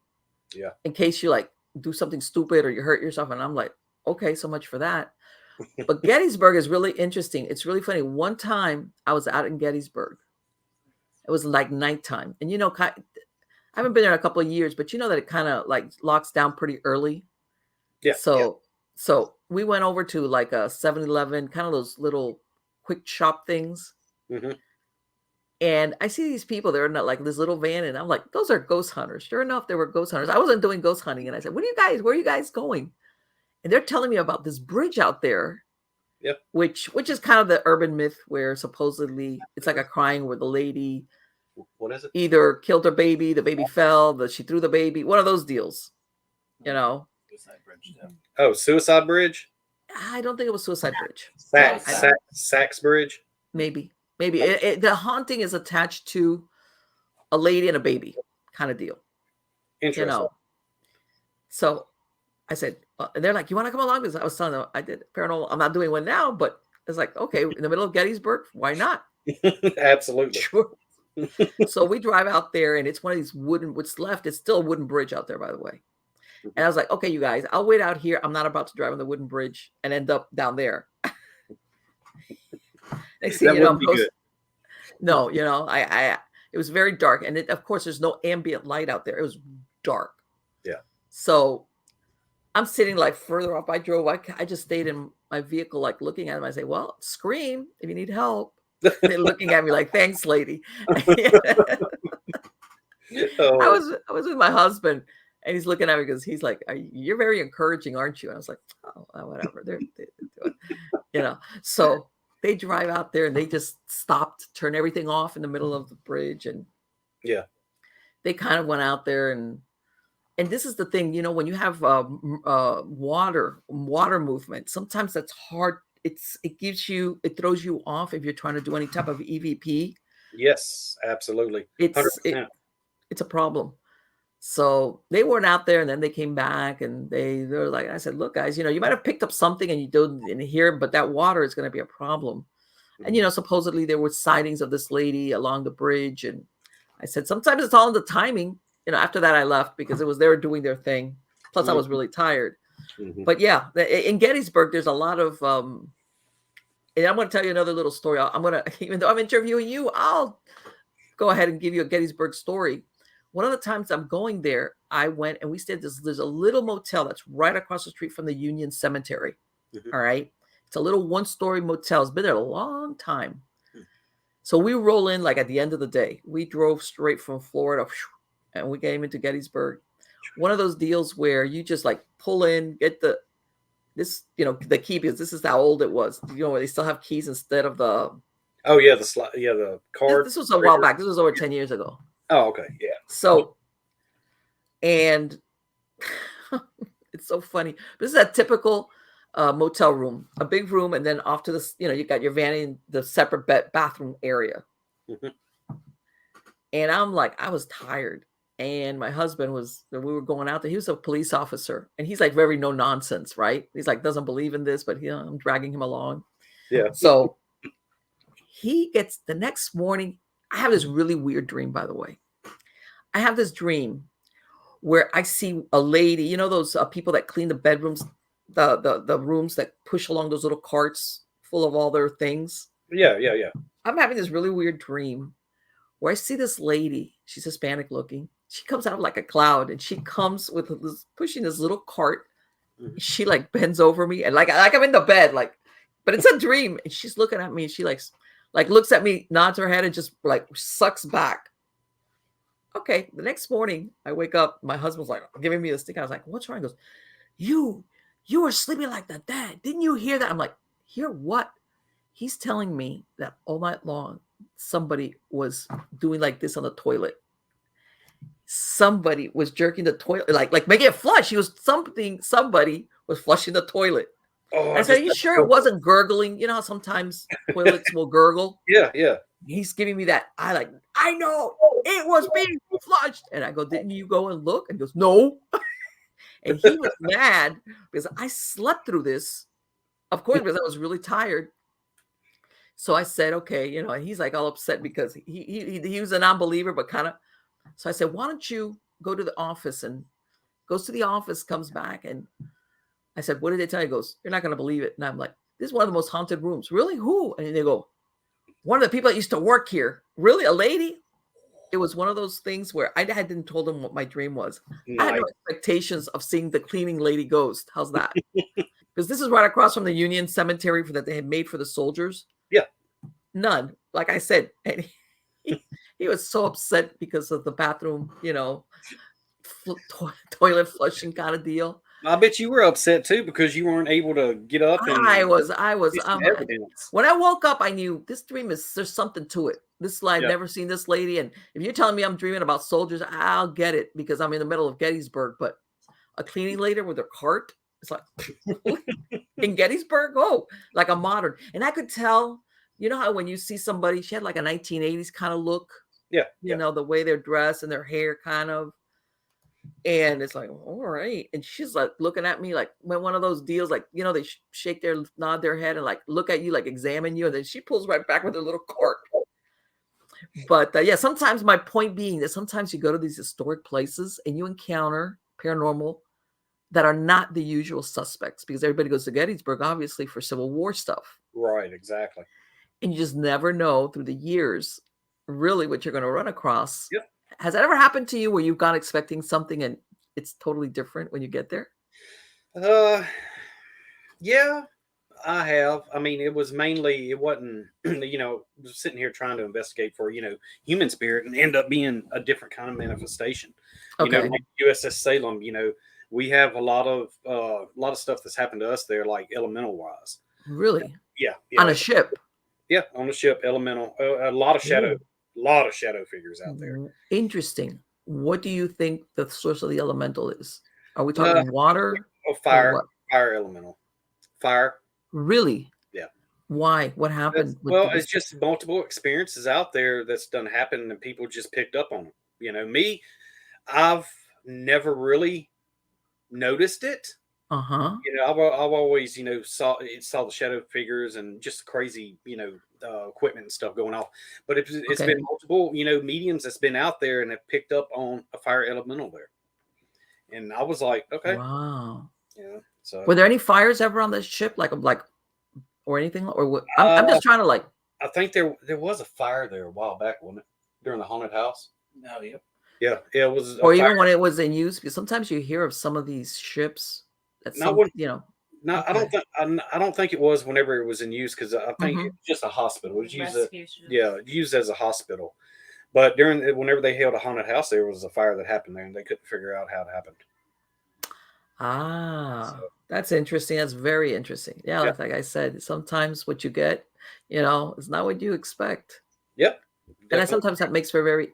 Yeah. In case you like do something stupid or you hurt yourself. And I'm like, okay, so much for that. But Gettysburg is really interesting. It's really funny. One time I was out in Gettysburg. It was like nighttime. And, I haven't been there in a couple of years, but you know that it kind of like locks down pretty early. Yeah. So we went over to like a 7-Eleven, kind of those little quick shop things. Mm-hmm. And I see these people, they're in like this little van. And I'm like, those are ghost hunters. Sure enough, they were ghost hunters. I wasn't doing ghost hunting. And I said, where are you guys going? And they're telling me about this bridge out there. Yep. Which is kind of the urban myth where supposedly it's like a crying where the lady, what is it? Either killed her baby, the baby fell, she threw the baby, one of those deals. Suicide Bridge. Yeah. Oh, Suicide Bridge? I don't think it was Suicide Bridge. Sachs Bridge? Maybe. The haunting is attached to a lady and a baby kind of deal. Interesting. So I said, and they're like, you want to come along? Because I was telling them I did paranormal. I'm not doing one now, but it's like, okay, in the middle of Gettysburg, why not? Absolutely. Sure. So we drive out there, and it's one of these what's left. It's still a wooden bridge out there, by the way. And I was like, okay, you guys, I'll wait out here. I'm not about to drive on the wooden bridge and end up down there. Next thing you know, no, it was very dark. And of course, there's no ambient light out there. It was dark. Yeah. So I'm sitting like further off. I just stayed in my vehicle, like looking at them. I say, well, scream if you need help. They're looking at me like, thanks, lady. I was with my husband, and he's looking at me because he's like, you're very encouraging, aren't you? And I was like, oh, whatever. They're doing, So they drive out there, and they just stopped, turn everything off in the middle of the bridge. And yeah, they kind of went out there, and this is the thing, when you have water movement, sometimes that's hard. It throws you off if you're trying to do any type of EVP. Yes, absolutely. It's a problem. So they weren't out there, and then they came back, and they're like, I said, look, guys, you might have picked up something and you didn't hear, but that water is going to be a problem. Mm-hmm. And, supposedly there were sightings of this lady along the bridge. And I said, sometimes it's all in the timing. After that I left because they were doing their thing. Plus I was really tired. Mm-hmm. But yeah, in Gettysburg, there's a lot of, and I'm going to tell you another little story. Even though I'm interviewing you, I'll go ahead and give you a Gettysburg story. One of the times I'm going there, I went and we stayed there's a little motel that's right across the street from the Union Cemetery. Mm-hmm. All right. It's a little 1-story motel. It's been there a long time. Mm-hmm. So we roll in like at the end of the day. We drove straight from Florida and we came into Gettysburg. One of those deals where you just like pull in, get the key, because this is how old it was. Where they still have keys instead of the. Oh yeah, the card. This was a while back. This was over 10 years ago. Oh, okay, yeah. So, and it's so funny. This is a typical motel room, a big room, and then off to this, you got your vanity and the separate bathroom area. Mhm. And I'm like, I was tired. And my husband we were going out there. He was a police officer, and he's like very no nonsense, right? He's like doesn't believe in this, but I'm dragging him along. Yeah. So he gets the next morning. I have this really weird dream, by the way. I have this dream where I see a lady, those people that clean the bedrooms, the rooms that push along those little carts full of all their things. Yeah. I'm having this really weird dream where I see this lady. She's Hispanic looking. She comes out like a cloud, and she comes with pushing this little cart. Mhm. She like bends over me, and like I'm in the bed, like, but it's a dream. And she's looking at me, and she like looks at me, nods her head, and just like sucks back. Okay, the next morning I wake up. My husband's like giving me a stick. I was like, "What's wrong?" He goes, "You were sleeping like that, Dad. Didn't you hear that?" I'm like, "Hear what?" He's telling me that all night long somebody was doing like this on the toilet. Somebody was jerking the toilet, like making it flush. Somebody was flushing the toilet. Oh, I said, "Are you sure it wasn't gurgling? You know how sometimes toilets will gurgle?" Yeah. He's giving me that. I know it was being flushed. And I go, "Didn't you go and look?" And he goes, "No." And he was mad because I slept through this, of course, because I was really tired. So I said, "Okay," and he's like all upset because he was a non-believer, but kind of. So I said, "Why don't you go to the office?" And goes to the office, comes back, and I said, "What did they tell you?" He goes, "You're not going to believe it." And I'm like, "This is one of the most haunted rooms." "Really? Who?" And they go, "One of the people that used to work here." "Really? A lady?" It was one of those things where I hadn't told him what my dream was. I had Nice. no expectations of seeing the cleaning lady ghost. How's that? Because this is right across from the Union Cemetery that they had made for the soldiers. Yeah. None. Like I said, and he was so upset because of the bathroom, toilet flushing kind of deal. I bet you were upset too because you weren't able to get up and I was. see some evidence. When I woke up, I knew this dream there's something to it. I'd Yeah. never seen this lady. And if you're telling me I'm dreaming about soldiers, I'll get it because I'm in the middle of Gettysburg. But a cleaning lady with her cart, it's like in Gettysburg, like a modern. And I could tell, how when you see somebody, she had like a 1980s kind of look, Yeah. the way they're dressed and their hair kind of. And it's like, all right. And she's like looking at me like when one of those deals, like, they shake nod their head and like look at you, like examine you. And then she pulls right back with her little cart. But yeah, sometimes my point being that sometimes you go to these historic places and you encounter paranormal that are not the usual suspects because everybody goes to Gettysburg, obviously, for Civil War stuff. Right. Exactly. And you just never know through the years really what you're going to run across. Yep. Has that ever happened to you where you've gone expecting something and it's totally different when you get there? Yeah, I have. I mean, it wasn't, sitting here trying to investigate for, human spirit and end up being a different kind of manifestation. Okay. Like USS Salem, we have a lot of stuff that's happened to us there, like elemental wise. Really? Yeah. On a ship? Yeah, on the ship, elemental, a lot of shadow figures out there. Interesting. What do you think the source of the elemental is? Are we talking water? Oh, Or what? fire elemental, fire. Really? Yeah. Why? What happened? It's just multiple experiences out there that's done happen, and people just picked up on it. Me, I've never really noticed it. Uh-huh. I've always, saw the shadow figures and just crazy, equipment and stuff going off. But it's Okay. been multiple, mediums that's been out there and have picked up on a fire elemental there. And I was like, okay, Wow. So Were there any fires ever on this ship, like or anything, or what? I'm just trying to like. I think there was a fire there a while back, wasn't it? During the haunted house. No, yep. Yeah, it was. Or even when it was in use, because sometimes you hear of some of these ships that No, Okay. I don't think it was whenever it was in use because I think Mhm. it was just a hospital. It was Rescue ships. used as a hospital. But whenever they held a haunted house, there was a fire that happened there, and they couldn't figure out how it happened. That's interesting. That's very interesting. Yeah, Yep. like I said, sometimes what you get, is not what you expect. Yep. And Definitely. sometimes that makes for very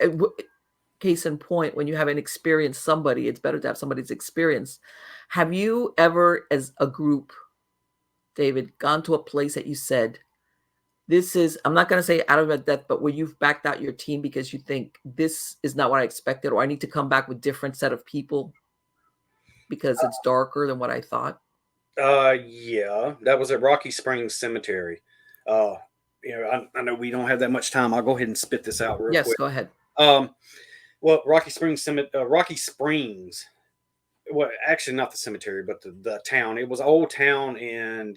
case in point, when you haven't experienced somebody, it's better to have somebody's experience. Have you ever, as a group, David, gone to a place that you said, this is, I'm not going to say out of a death, but where you've backed out your team because you think this is not what I expected, or I need to come back with different set of people because it's darker than what I thought? Yeah, that was at Rocky Springs Cemetery. Uh, I know we don't have that much time. I'll go ahead and spit this out real Yes, quick. go ahead. Um, well, Rocky Springs. Well, actually, not the cemetery, but the town. It was an old town, and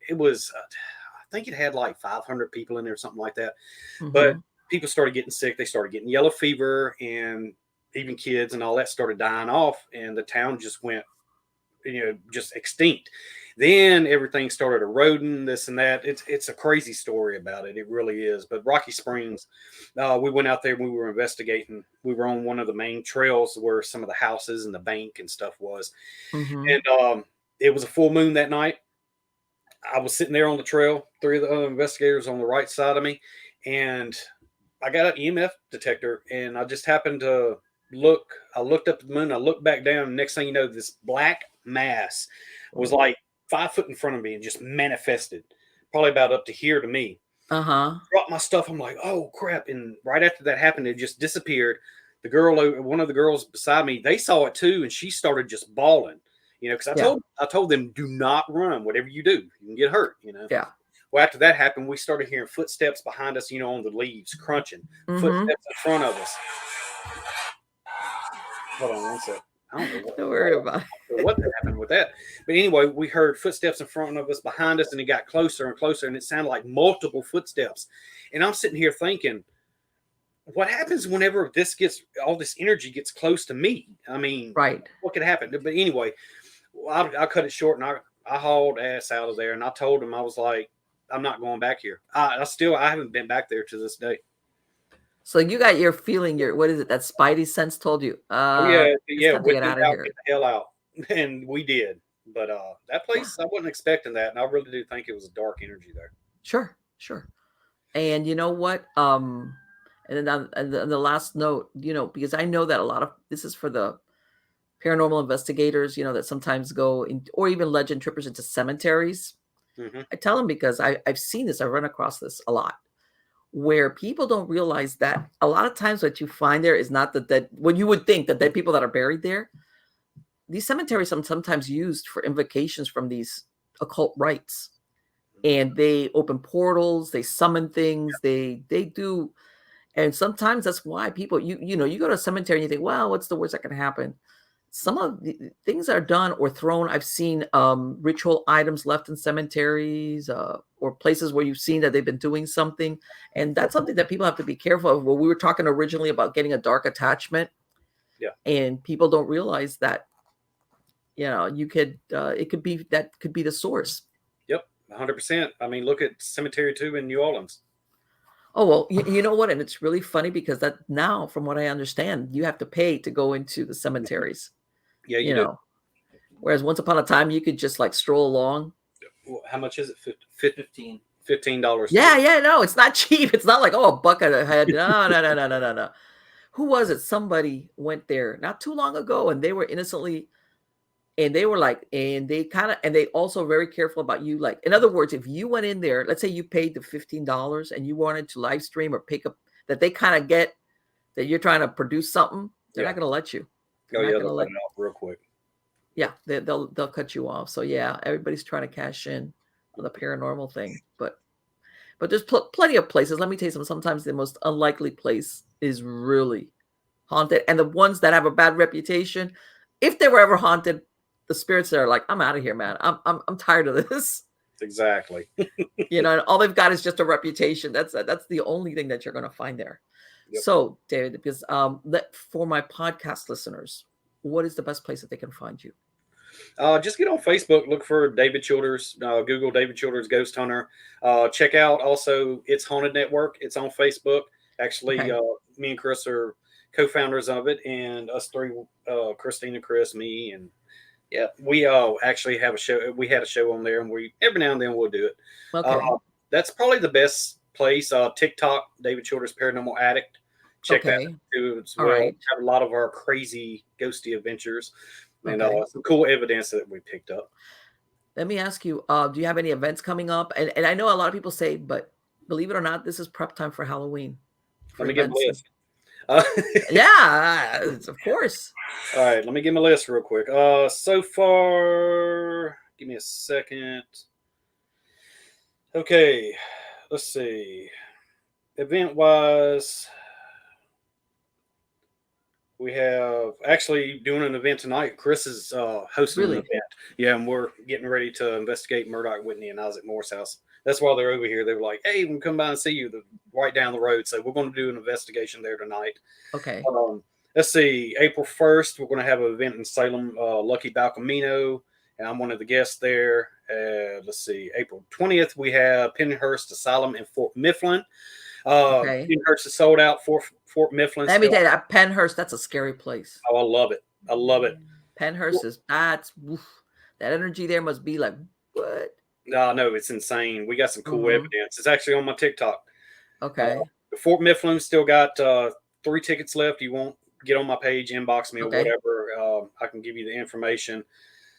it was. I think it had like 500 people in there, or something like that. But Mm-hmm. people started getting sick. They started getting yellow fever, and even kids and all that started dying off, and the town just went, just extinct. Then everything started eroding, this and that. It's a crazy story about it. It really is. But Rocky Springs, we went out there and we were investigating. We were on one of the main trails where some of the houses and the bank and stuff was. Mm-hmm. And it was a full moon that night. I was sitting there on the trail, three of the other investigators on the right side of me, and I got an EMF detector, and I just happened to look. I looked up at the moon, I looked back down, and next thing you know, this black mass was like 5 foot in front of me and just manifested, probably about up to here to me. Uh-huh. Dropped my stuff. I'm like, oh crap! And right after that happened, it just disappeared. The girl, one of the girls beside me, they saw it too, and she started just bawling. Because Yeah. I told them, do not run. Whatever you do, you can get hurt. Yeah. Well, after that happened, we started hearing footsteps behind us, on the leaves, crunching. Mm-hmm. Footsteps in front of us. Hold on one sec. I don't know Don't worry about what happened with that. But anyway, we heard footsteps in front of us, behind us, and it got closer and closer, and it sounded like multiple footsteps. And I'm sitting here thinking, what happens whenever all this energy gets close to me? I mean, right. what could happen? But anyway, I cut it short, and I hauled ass out of there, and I told him, I was like, I'm not going back here. I haven't been back there to this day. So you got your feeling, what is it? That spidey sense told you, Oh yeah, it's time to get out of here. Get the hell out. And we did. But that place, I wasn't expecting that, and I really do think it was a dark energy there. Sure. And you know what? And then and the last note, because I know that a lot of this is for the paranormal investigators, that sometimes go in, or even legend trippers, into cemeteries. Mm-hmm. I tell them because I've seen this, I've run across this a lot, where people don't realize that a lot of times what you find there is not the dead, what you would think, the dead people that are buried there. These cemeteries are sometimes used for invocations from these occult rites, and they open portals, they summon things, they do. And sometimes that's why people, you go to a cemetery and you think, well, what's the worst that can happen? Some of the things that are done or thrown, I've seen ritual items left in cemeteries, or places where you've seen that they've been doing something. And that's something that people have to be careful of. Well, we were talking originally about getting a dark attachment. Yeah. And people don't realize that, you could, it could be, that could be the source. Yep, 100%. I mean, look at Cemetery 2 in New Orleans. Oh, well, you know what? And it's really funny because that now, from what I understand, you have to pay to go into the cemeteries. Yeah, you do. Whereas once upon a time, you could just like stroll along. Well, how much is it? $15. Yeah, no, it's not cheap. It's not like, oh, a buck a head. No. Who was it? Somebody went there not too long ago, and they were innocently, and they were like, and they also very careful about you. Like, in other words, if you went in there, let's say you paid the $15 and you wanted to live stream or pick up, that they kind of get that you're trying to produce something, they're not going to let you. Oh yeah, they'll cut it off real quick. Yeah, they'll cut you off. So yeah, everybody's trying to cash in on the paranormal thing, but there's plenty of places. Let me tell you something. Sometimes the most unlikely place is really haunted, and the ones that have a bad reputation, if they were ever haunted, the spirits are like, I'm out of here, man. I'm tired of this. Exactly. And all they've got is just a reputation. That's the only thing that you're going to find there. Yep. So, David, because for my podcast listeners, what is the best place that they can find you? Just get on Facebook, look for David Childers, Google David Childers Ghost Hunter. Check out also It's Haunted Network. It's on Facebook. Actually, me and Chris are co-founders of it, and us three, Christina, Chris, me, and yeah, we actually have a show. We had a show on there, and we every now and then we'll do it. Okay. That's probably the best place. TikTok, David Childers Paranormal Addict. Check that out too. It's where we have a lot of our crazy ghosty adventures and some cool evidence that we picked up. Let me ask you, do you have any events coming up? And I know a lot of people say, but believe it or not, this is prep time for Halloween, Let for me get my events. list. Uh, Yeah, of course. all right, let me get my list real quick. So far, give me a second. Okay, let's see. Event wise, we have actually doing an event tonight. Chris is hosting an Really? event. Yeah, and we're getting ready to investigate Murdoch, Whitney, and Isaac Moore's house. That's why they're over here. They were like, "Hey, we can come by and see you." Right down the road. So we're going to do an investigation there tonight. Okay. Let's see. April 1st, we're going to have an event in Salem, Lucky Balcamino, and I'm one of the guests there. Let's see. April 20th, we have Penhurst Asylum in Fort Mifflin. Okay. Penhurst is sold out. Fort Mifflin Let me still. tell you, that Penhurst, that's a scary place. Oh, I love it. I love it. Penhurst is oof, that energy there must be like what? No, it's insane. We got some cool Mhm. evidence. It's actually on my TikTok. Okay. Fort Mifflin still got 3 tickets left. You won't get on my page, inbox me or Okay. whatever. I can give you the information.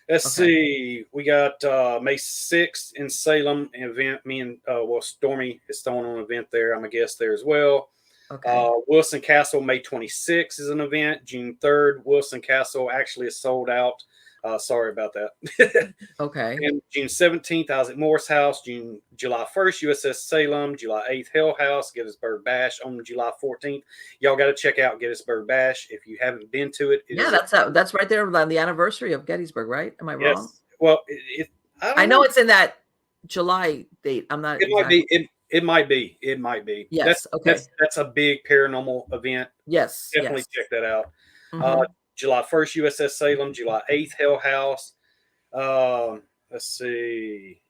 Let's Okay. see. We got May 6th in Salem event. Me and Stormy is throwing on an event there. I'm a guest there as well. Okay. Wilson Castle, May 26th is an event. June 3rd, Wilson Castle actually is sold out. Sorry about that. Okay. And June 17th, Isaac Moore's house. July 1st, USS Salem. July 8th, Hell House, Gettysburg Bash on July 14th. Y'all got to check out Gettysburg Bash if you haven't been to it. It Yeah, is that's right there on the anniversary of Gettysburg, right? Am I wrong? yes. Well, I I don't know know. it's in that July date. I'm not It might be. exactly. It might be. It might be. Yes. Okay. That's a big paranormal event. Yes. Definitely Yes. check that out. Mhm. July 1st, USS Salem. July 8th, Hell House. Let's see.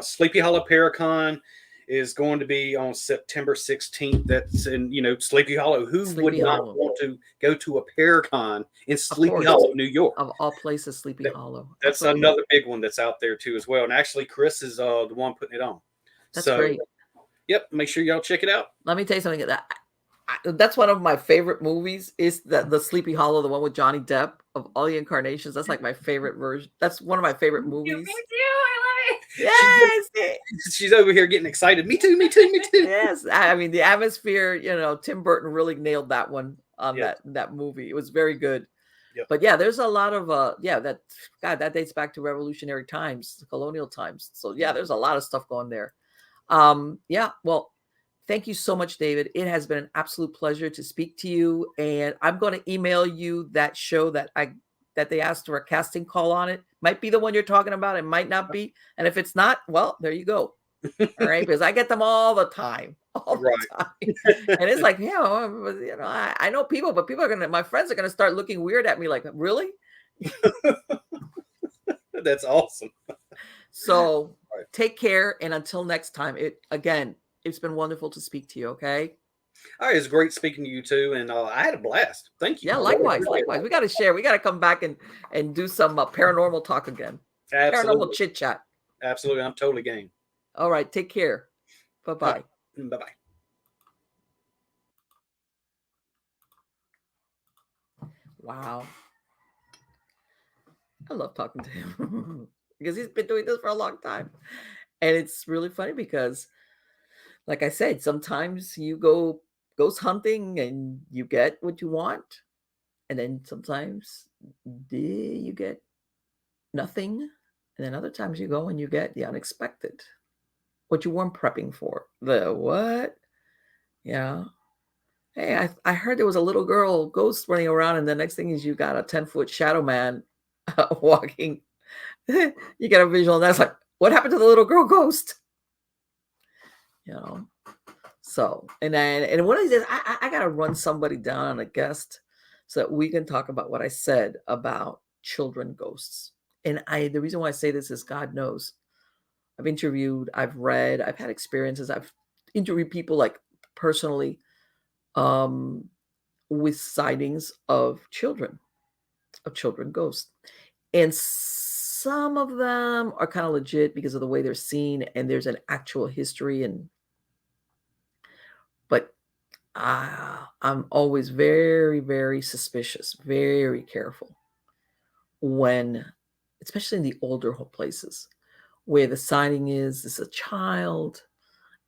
Sleepy Hollow Paracon is going to be on September 16th. That's in, Sleepy Hollow. Who would Sleepy not Hollow. want to go to a Paracon in Of Sleepy course. Hollow, New York? Of all places, Sleepy Hollow. That's Absolutely. another big one that's out there too as well. And actually, Chris is the one putting it on. That's So, great. yep, make sure y'all check it out. Let me tell you something. That's one of my favorite movies. Is the Sleepy Hollow, the one with Johnny Depp of all the incarnations. That's like my favorite version. That's one of my favorite Me movies. too. I love it. Yes. She's over here getting excited. Me too. Me too. Me too. Yes. I mean, the atmosphere. Tim Burton really nailed that one on Yes. that movie. It was very good. Yep. But yeah, there's a lot of that dates back to revolutionary times, colonial times. So yeah, there's a lot of stuff going there. Yeah, well, thank you so much, David. It has been an absolute pleasure to speak to you. And I'm going to email you that show that they asked for a casting call on. It might be the one you're talking about. It might not be. And if it's not, well, there you go. All right, because I get them all the time, Right. and it's like, I know people, but my friends are gonna start looking weird at me, like, really? That's awesome. So Right. take care, and until next time. It's been wonderful to speak to you. Okay. All right, it's great speaking to you too, and I had a blast. Thank you. Yeah, likewise. We got to share. We got to come back and do some paranormal talk again. Absolutely. Paranormal chit chat. Absolutely, I'm totally game. All right, take care. Bye-bye. Bye bye. Wow. I love talking to him because he's been doing this for a long time. And it's really funny because, like I said, sometimes you go ghost hunting and you get what you want. And then sometimes you get nothing. And then other times you go and you get the unexpected, what you weren't prepping for. The what? Yeah. Hey, I heard there was a little girl ghost running around, and the next thing is you got a 10-foot shadow man walking. You get a visual, and that's like, what happened to the little girl ghost? So, and one of these days, I got to run somebody down on a guest so that we can talk about what I said about children ghosts. And the reason why I say this is God knows. I've interviewed, I've read, I've had experiences. I've interviewed people like personally with sightings of children ghosts. And some of them are kind of legit because of the way they're seen and there's an actual history. But I'm always very, very suspicious, very careful when, especially in the older places, where the signing is a child,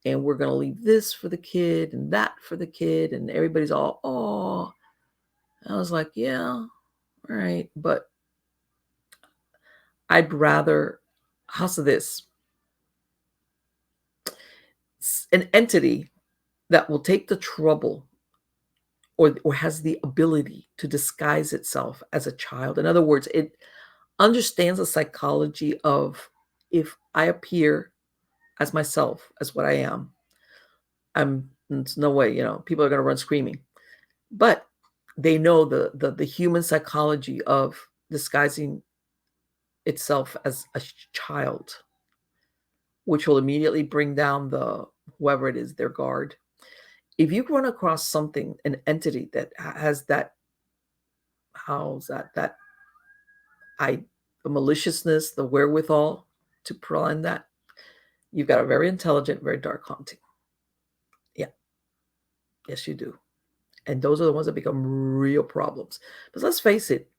and we're going to leave this for the kid and that for the kid, and everybody's all, oh. I was like, yeah, all right, but I'd rather, how's this? An entity that will take the trouble or has the ability to disguise itself as a child. In other words, it understands the psychology of, if I appear as myself, as what I am, there's no way, people are going to run screaming. But they know the human psychology of disguising itself as a child, which will immediately bring down whoever it is, their guard. If you run across something, an entity that has that, the maliciousness, the wherewithal to plan that, you've got a very intelligent, very dark haunting. Yeah. Yes, you do. And those are the ones that become real problems. But let's face it,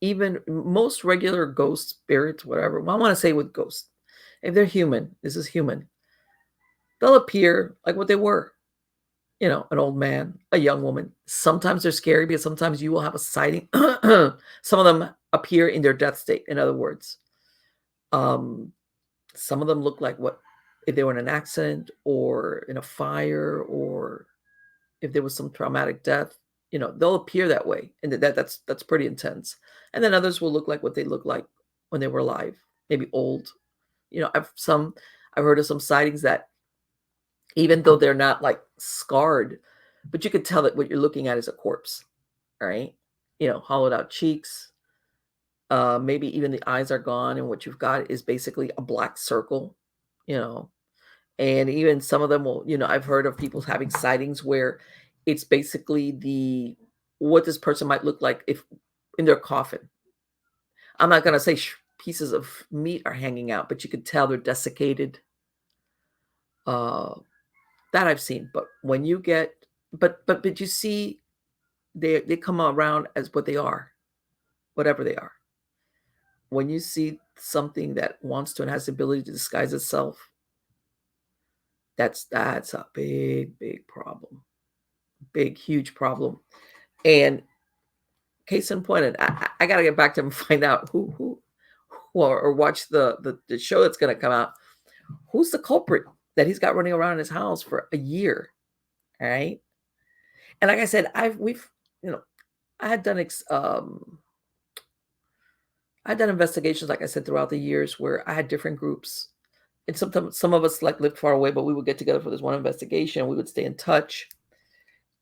even most regular ghost spirits, whatever, I want to say with ghosts, if they're human, this is human, they'll appear like what they were. An old man, a young woman. Sometimes they're scary because sometimes you will have a sighting. Some of them appear in their death state. In other words, some of them look like if they were in an accident or in a fire, or if there was some traumatic death. They'll appear that way, and that's pretty intense. And then others will look like what they look like when they were alive, maybe old. I've heard of some sightings that, even though they're not like scarred, but you could tell that what you're looking at is a corpse, right? Hollowed out cheeks. Maybe even the eyes are gone, and what you've got is basically a black circle, and even some of them will, I've heard of people having sightings where it's basically what this person might look like if in their coffin. I'm not going to say pieces of meat are hanging out, but you could tell they're desiccated. That I've seen. But when you get, but you see, they come around as what they are, whatever they are. When you see something that wants to and has the ability to disguise itself, that's a big problem, big huge problem. And case in point, and I got to get back to him and find out who or watch the show that's going to come out. Who's the culprit that he's got running around in his house for a year? All right. And like I said, I had done investigations, like I said, throughout the years, where I had different groups, and sometimes some of us like lived far away, but we would get together for this one investigation. We would stay in touch,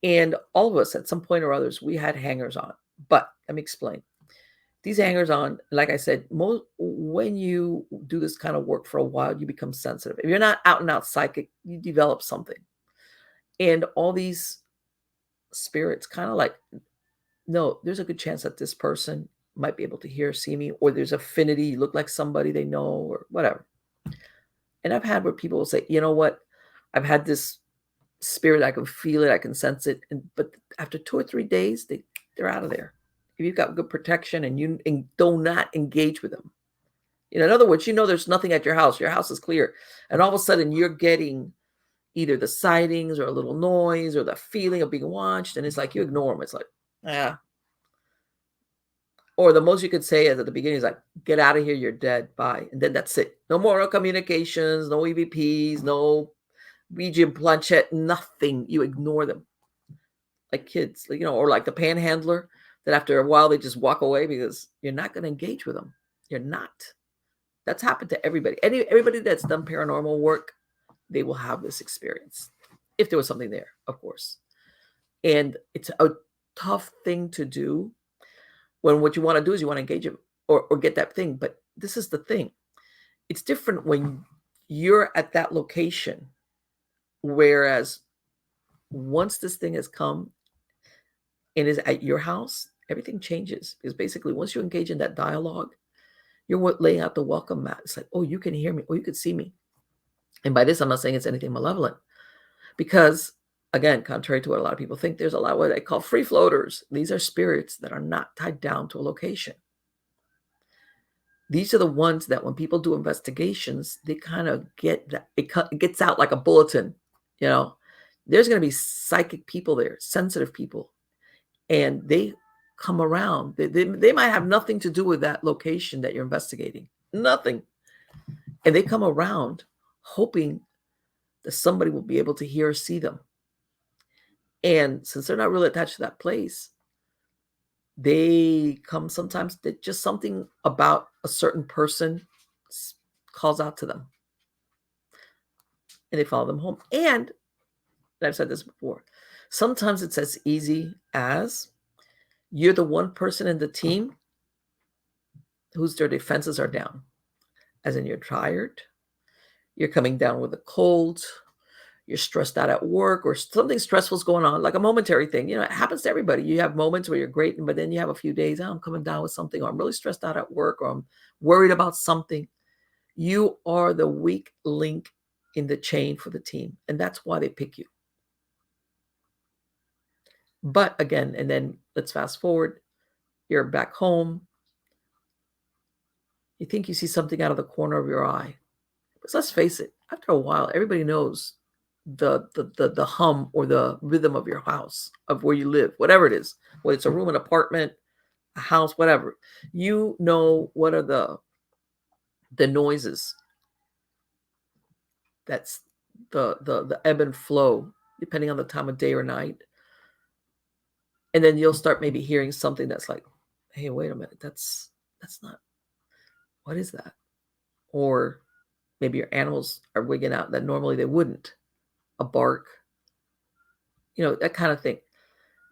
and all of us at some point or others, we had hangers on. But let me explain. These hangers on, like I said, when you do this kind of work for a while, you become sensitive. If you're not out and out psychic, you develop something, and all these spirits kind of like, no, there's a good chance that this person might be able to see me, or there's affinity, you look like somebody they know, or whatever. And I've had where people will say, you know what, I've had this spirit, I can feel it, I can sense it, but after 2 or 3 days, they're out of there. If you've got good protection and you do not engage with them. In other words, there's nothing at your house is clear, and all of a sudden you're getting either the sightings or a little noise or the feeling of being watched, and it's like you ignore them. It's like, yeah. Or the most you could say is at the beginning is like, get out of here, you're dead, bye. And then that's it. No more communications, no EVPs, no Ouija planchette, nothing. You ignore them. Like kids, or like the panhandler that after a while they just walk away because you're not going to engage with them. You're not. That's happened to everybody. Everybody that's done paranormal work, they will have this experience. If there was something there, of course. And it's a tough thing to do when what you want to do is you want to engage it or get that thing. But this is the thing. It's different when you're at that location. Whereas once this thing has come and is at your house, everything changes. Because basically once you engage in that dialogue, you're laying out the welcome mat. It's like, oh, you can hear me. Oh, you can see me. And by this, I'm not saying it's anything malevolent. Because, again, contrary to what a lot of people think, there's a lot of what they call free floaters. These are spirits that are not tied down to a location. These are the ones that when people do investigations, they kind of get that it gets out like a bulletin. You know, there's going to be psychic people there, sensitive people, and they come around. They might have nothing to do with that location that you're investigating, nothing, and they come around hoping that somebody will be able to hear or see them. And since they're not really attached to that place, they come sometimes that just something about a certain person calls out to them, and they follow them home. And I've said this before, sometimes it's as easy as you're the one person in the team whose their defenses are down, as in you're tired, you're coming down with a cold, you're stressed out at work, or something stressful is going on, like a momentary thing. You know, it happens to everybody. You have moments where you're great, but then you have a few days, oh, I'm coming down with something, or I'm really stressed out at work, or I'm worried about something. You are the weak link in the chain for the team, and that's why they pick you. But again, and then let's fast forward, you're back home. You think you see something out of the corner of your eye. Because let's face it, after a while, everybody knows the hum or the rhythm of your house, of where you live, whatever it is, whether it's a room, an apartment, a house, whatever. You know what are the noises. That's the ebb and flow, depending on the time of day or night. And then you'll start maybe hearing something that's like, hey, wait a minute, that's not, what is that? Or maybe your animals are wigging out that normally they wouldn't. A bark, that kind of thing.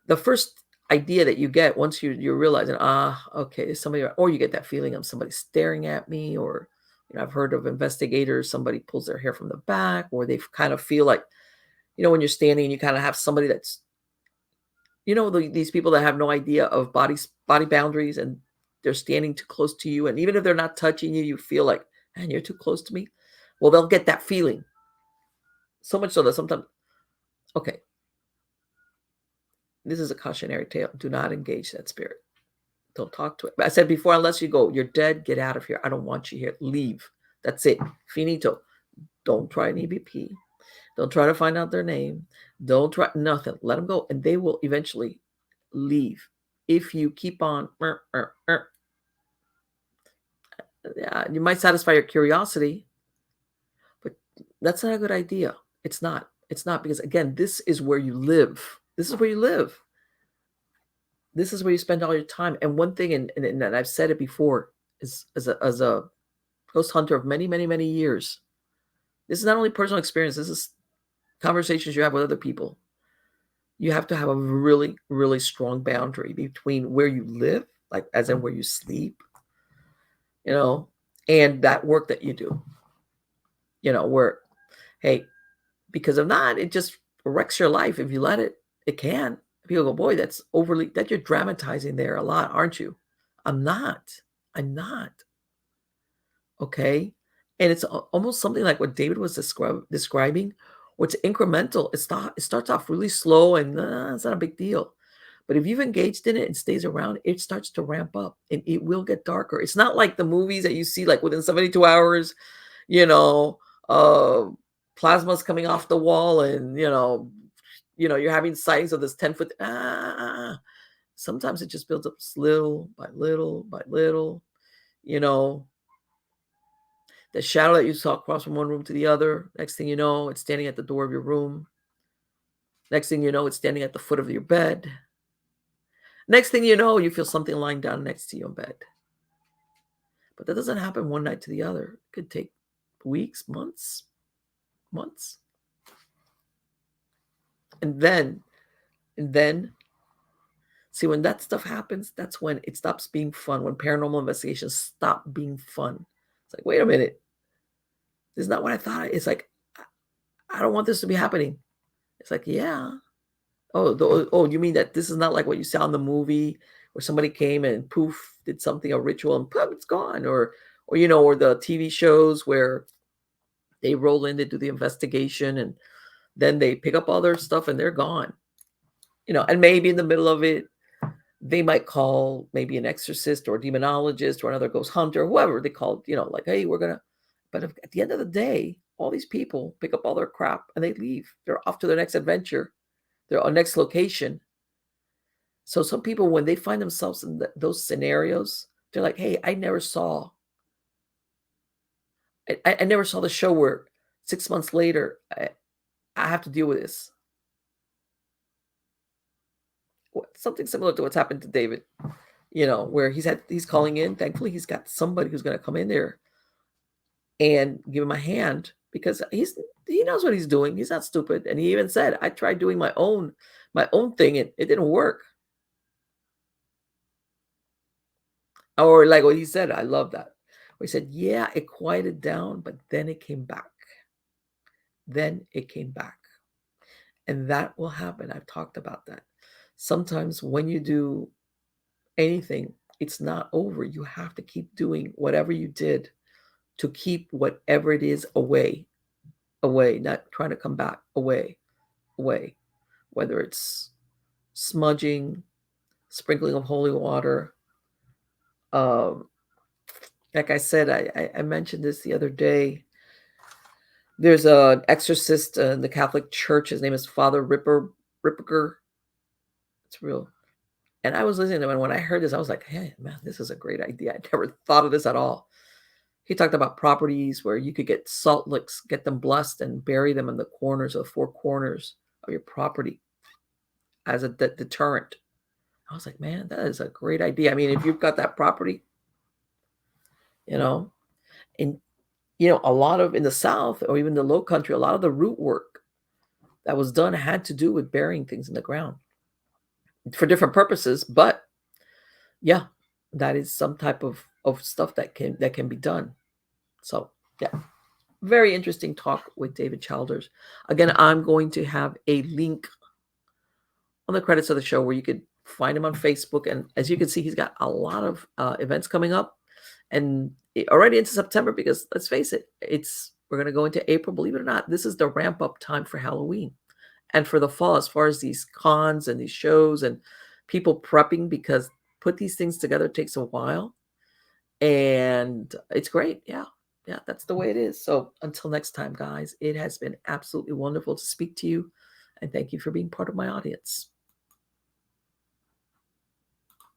The first idea that you get once you're realizing, okay, somebody, or you get that feeling of somebody staring at me, or I've heard of investigators, somebody pulls their hair from the back, or they kind of feel like, when you're standing and you kind of have somebody that's, these people that have no idea of body boundaries, and they're standing too close to you, and even if they're not touching you, you feel like, man, you're too close to me. Well, they'll get that feeling. So much so that sometimes, okay, this is a cautionary tale. Do not engage that spirit. Don't talk to it. But I said before, unless you go, you're dead, get out of here. I don't want you here. Leave. That's it. Finito. Don't try an EVP. Don't try to find out their name. Don't try nothing. Let them go, and they will eventually leave. If you keep on, yeah, you might satisfy your curiosity, but that's not a good idea. It's not. It's not, because again, this is where you live. This is where you live. This is where you spend all your time. And one thing, and I've said it before, is as a ghost hunter of many, many, many years, this is not only personal experience, this is conversations you have with other people. You have to have a really, really strong boundary between where you live, like as in where you sleep, and that work that you do, where, hey, because if not, it just wrecks your life. If you let it, it can. People go, boy, that you're dramatizing there a lot, aren't you? I'm not. Okay. And it's almost something like what David was describing, where it's incremental. It starts off really slow, and it's not a big deal. But if you've engaged in it and stays around, it starts to ramp up, and it will get darker. It's not like the movies that you see, like within 72 hours, plasma's coming off the wall, and, you're having sightings of this 10-foot. Sometimes it just builds up little by little by little, the shadow that you saw cross from one room to the other. Next thing you know, it's standing at the door of your room. Next thing you know, it's standing at the foot of your bed. Next thing you know, you feel something lying down next to you in bed. But that doesn't happen one night to the other. It could take weeks, months. And then, see, when that stuff happens, that's when it stops being fun. When paranormal investigations stop being fun. It's like, wait a minute. This is not what I thought. It's like, I don't want this to be happening. It's like, yeah. Oh, you mean that this is not like what you saw in the movie where somebody came and poof, did something, a ritual, and poof, it's gone. Or the TV shows where they roll in, they do the investigation, and then they pick up all their stuff and they're gone. And maybe in the middle of it, they might call maybe an exorcist or a demonologist or another ghost hunter, whoever they called, like, hey, we're gonna. But at the end of the day, all these people pick up all their crap and they leave. They're off to their next adventure, their next location. So some people, when they find themselves in those scenarios, they're like, hey, I never saw the show where 6 months later I have to deal with this. Something similar to what's happened to David, where he's calling in. Thankfully, he's got somebody who's going to come in there and give him a hand, because he knows what he's doing. He's not stupid. And he even said, I tried doing my own thing and it didn't work. Or like what he said, I love that. Where he said, yeah, it quieted down, but then it came back. Then it came back. And that will happen. I've talked about that. Sometimes when you do anything, it's not over. You have to keep doing whatever you did to keep whatever it is away, not trying to come back, away. Whether it's smudging, sprinkling of holy water. Like I said, I mentioned this the other day. There's an exorcist in the Catholic Church. His name is Father Ripperger. It's real. And I was listening to him, and when I heard this, I was like, hey, man, this is a great idea. I never thought of this at all. He talked about properties where you could get salt licks, get them blessed, and bury them in the corners of the four corners of your property as a deterrent. I was like, man, that is a great idea. I mean, if you've got that property, and a lot of, in the South or even the Low Country, a lot of the root work that was done had to do with burying things in the ground for different purposes. But yeah, that is some type of stuff that can be done. So yeah, very interesting talk with David Childers. Again, I'm going to have a link on the credits of the show where you could find him on Facebook. And as you can see, he's got a lot of events coming up, and already into September, because let's face it, we're going to go into April. Believe it or not, this is the ramp up time for Halloween and for the fall, as far as these cons and these shows and people prepping, because put these things together takes a while, and it's great. Yeah, that's the way it is. So until next time, guys, it has been absolutely wonderful to speak to you, and thank you for being part of my audience.